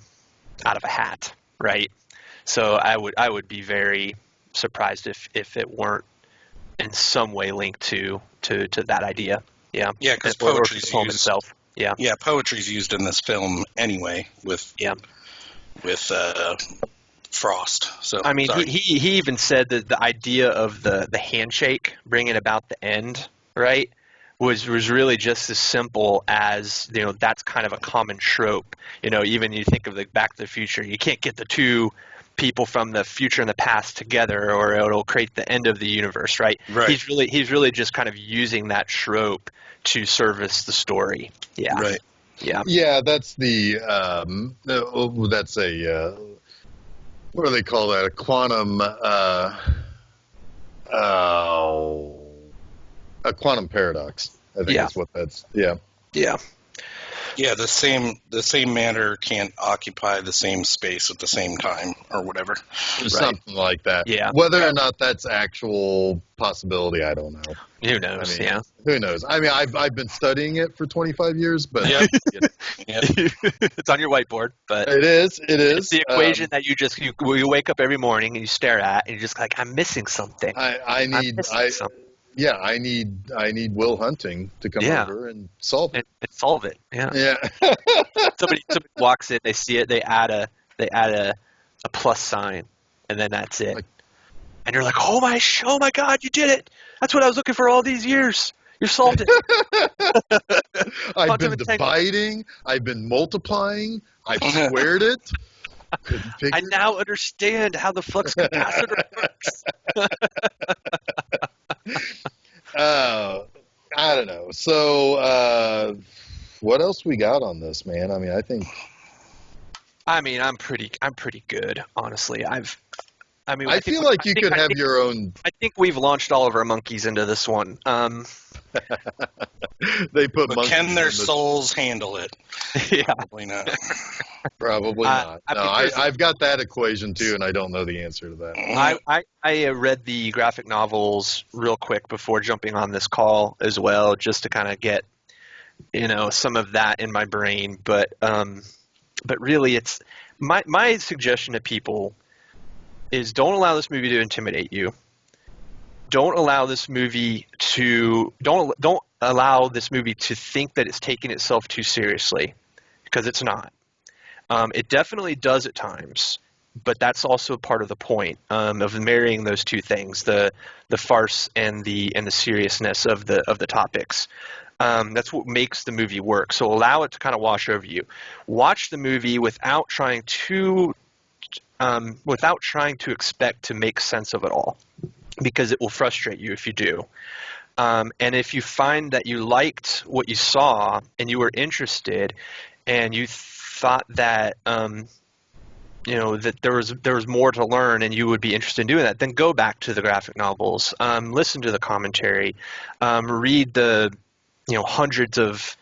of a hat, right? So I would be very surprised if it weren't in some way linked to that idea. Yeah. Yeah, because poetry's the poem itself. Yeah. Yeah, poetry's used in this film anyway with Frost. So I mean, he even said that the idea of the handshake bringing about the end, right, was really just as simple as, that's kind of a common trope. Even you think of the Back to the Future, you can't get the two people from the future and the past together or it'll create the end of the universe, right? Right. He's really just kind of using that trope to service the story. Yeah. Right. Yeah. Yeah, that's that's a what do they call that? A quantum a quantum paradox. I think that's what that's. Yeah. Yeah. Yeah, the same matter can't occupy the same space at the same time or whatever. Something like that. Yeah. Whether or not that's actual possibility, I don't know. Who knows? Who knows? I mean, I've been studying it for 25 years, but it's on your whiteboard. But it is. It's the equation that you wake up every morning and you stare at, and you're just like, I'm missing something. I need Will Hunting to come over and solve it. And solve it. Yeah. Yeah. somebody walks in, they see it, they add a plus sign, and then that's it. And you're like, oh my God, you did it! That's what I was looking for all these years. You solved it. I've been dividing. I've been multiplying. I've squared it. I now understand how the flux capacitor works. I don't know. So, what else we got on this, man? I mean, I'm pretty good, honestly. I feel like you could have your own. I think we've launched all of our monkeys into this one. They put But monkeys can their in the- souls handle it? Yeah. Probably not. Probably not. I No, mean, there's- I've got that equation too, and I don't know the answer to that. I read the graphic novels real quick before jumping on this call as well, just to kind of get, some of that in my brain. But really, it's my suggestion to people is don't allow this movie to intimidate you. Don't allow this movie to think that it's taking itself too seriously, because it's not. It definitely does at times, but that's also part of the point of marrying those two things, the farce and the seriousness of the topics. That's what makes the movie work. So allow it to kind of wash over you. Watch the movie without trying to expect to make sense of it all, because it will frustrate you if you do. And if you find that you liked what you saw and you were interested, and you thought that that there was more to learn and you would be interested in doing that, then go back to the graphic novels, listen to the commentary, read the hundreds of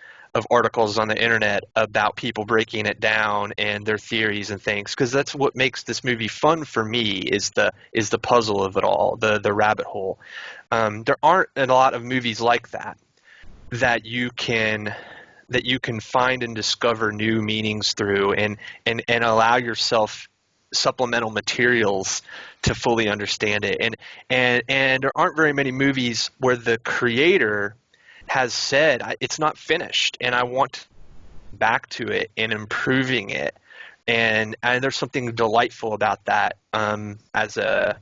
articles on the internet about people breaking it down and their theories and things, because that's what makes this movie fun for me, is the puzzle of it all, the rabbit hole. There aren't a lot of movies like that you can find and discover new meanings through, and allow yourself supplemental materials to fully understand it. And there aren't very many movies where the creator has said, it's not finished and I want back to it and improving it. And there's something delightful about that as a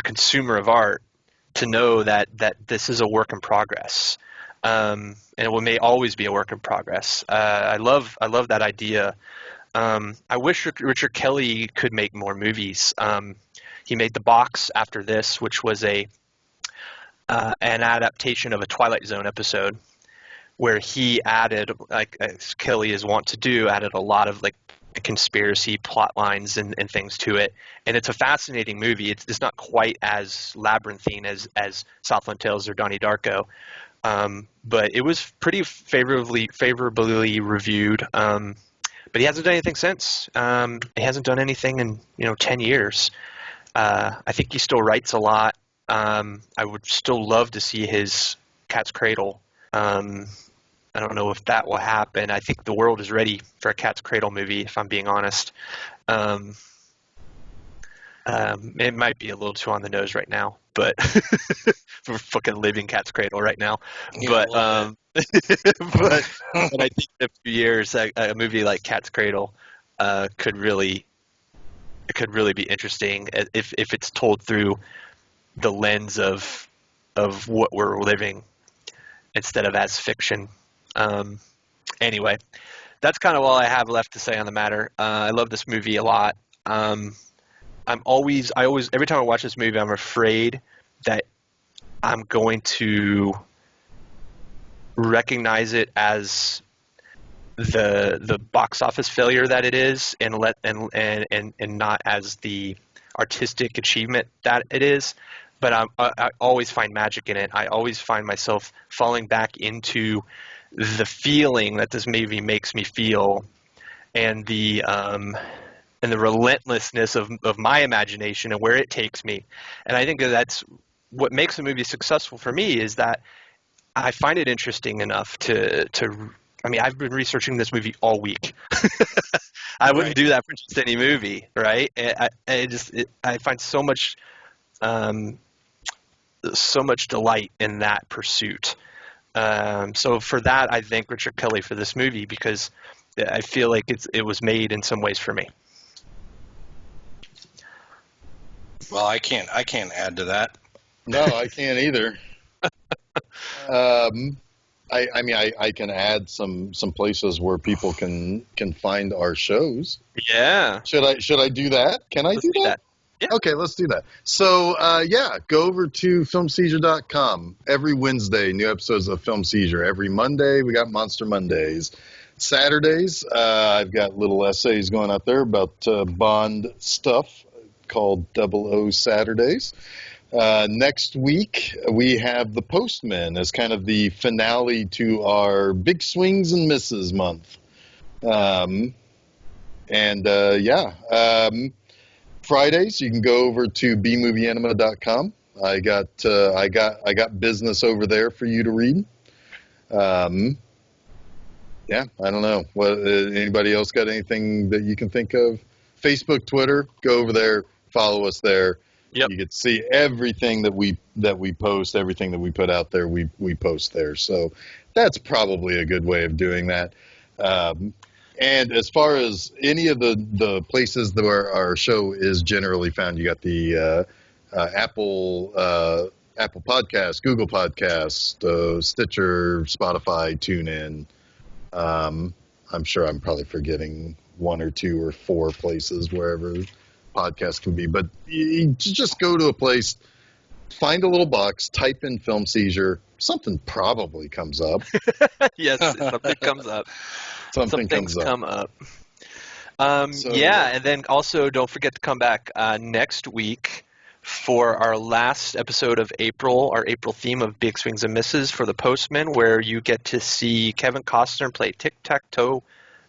consumer of art, to know that this is a work in progress. And it may always be a work in progress. I love that idea. I wish Richard Kelly could make more movies. He made The Box after this, which was an adaptation of a Twilight Zone episode, where he added, like as Kelly is wont to do, added a lot of like conspiracy plot lines and things to it. And it's a fascinating movie. It's not quite as labyrinthine as Southland Tales or Donnie Darko. But it was pretty favorably reviewed. But he hasn't done anything since. He hasn't done anything in 10 years. I think he still writes a lot. I would still love to see his Cat's Cradle. I don't know if that will happen. I think the world is ready for a Cat's Cradle movie, if I'm being honest. It might be a little too on the nose right now, but we're fucking living Cat's Cradle right now. Yeah, but but I think in a few years, a movie like Cat's Cradle could really be interesting if it's told through the lens of what we're living instead of as fiction. Anyway, that's kind of all I have left to say on the matter. I love this movie a lot. I always, every time I watch this movie, I'm afraid that I'm going to recognize it as the box office failure that it is, and not as the artistic achievement that it is. But I always find magic in it. I always find myself falling back into the feeling that this movie makes me feel, and the relentlessness of my imagination and where it takes me. And I think that's what makes a movie successful for me, is that I find it interesting enough to I mean, I've been researching this movie all week. I wouldn't do that for just any movie, right? I find so much delight in that pursuit. So for that, I thank Richard Kelly for this movie, because I feel like it was made in some ways for me. Well, I can't add to that. No, I can't either. I can add some places where people can find our shows. Yeah. Should I do that? Can I do that? Yeah. Okay, let's do that. So, go over to filmseizure.com. Every Wednesday, new episodes of Film Seizure. Every Monday, we got Monster Mondays. Saturdays, I've got little essays going out there about Bond stuff called 00 Saturdays. Next week, we have The Postman as kind of the finale to our Big Swings and Misses month. Fridays, you can go over to bmovieanima.com. I got business over there for you to read. I don't know. What anybody else got anything that you can think of? Facebook, Twitter, go over there, follow us there. Yep. You get to see everything that we post, everything that we put out there, we post there. So that's probably a good way of doing that. And as far as any of the places where our show is generally found, you got the Apple Podcast, Google Podcast, Stitcher, Spotify, TuneIn. I'm sure I'm probably forgetting one or two or four places wherever podcasts can be. But you just go to a place, find a little box, type in Film Seizure. Something probably comes up. Yes, something comes up. Something Some things comes up. come up. And then also don't forget to come back next week for our last episode of April, our April theme of Big Swings and Misses for The Postman, where you get to see Kevin Costner play tic-tac-toe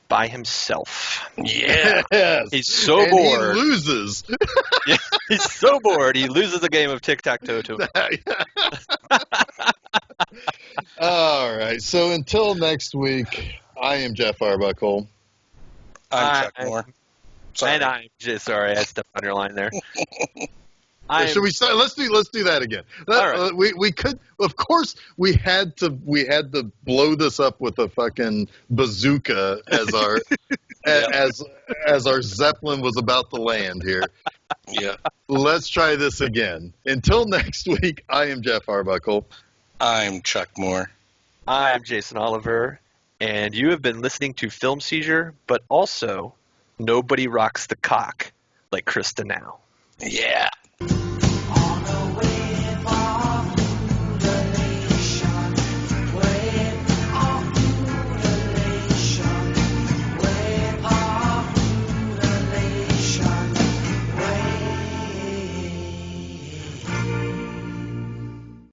by himself. Yeah. Yes. He's so And bored. he loses. Yeah, he's so bored. He loses a game of tic-tac-toe to him. All right. So until next week, I am Jeff Arbuckle. I'm Chuck Moore. Sorry. And I'm just sorry, I stepped on your line there. Should we start? Let's do that again. All right. We could, of course, we had to blow this up with a fucking bazooka as our as our Zeppelin was about to land here. Yeah. Let's try this again. Until next week, I am Jeff Arbuckle. I'm Chuck Moore. I'm Jason Oliver, and you have been listening to Film Seizure, but also Nobody Rocks the Cock Like Krista Now. Yeah.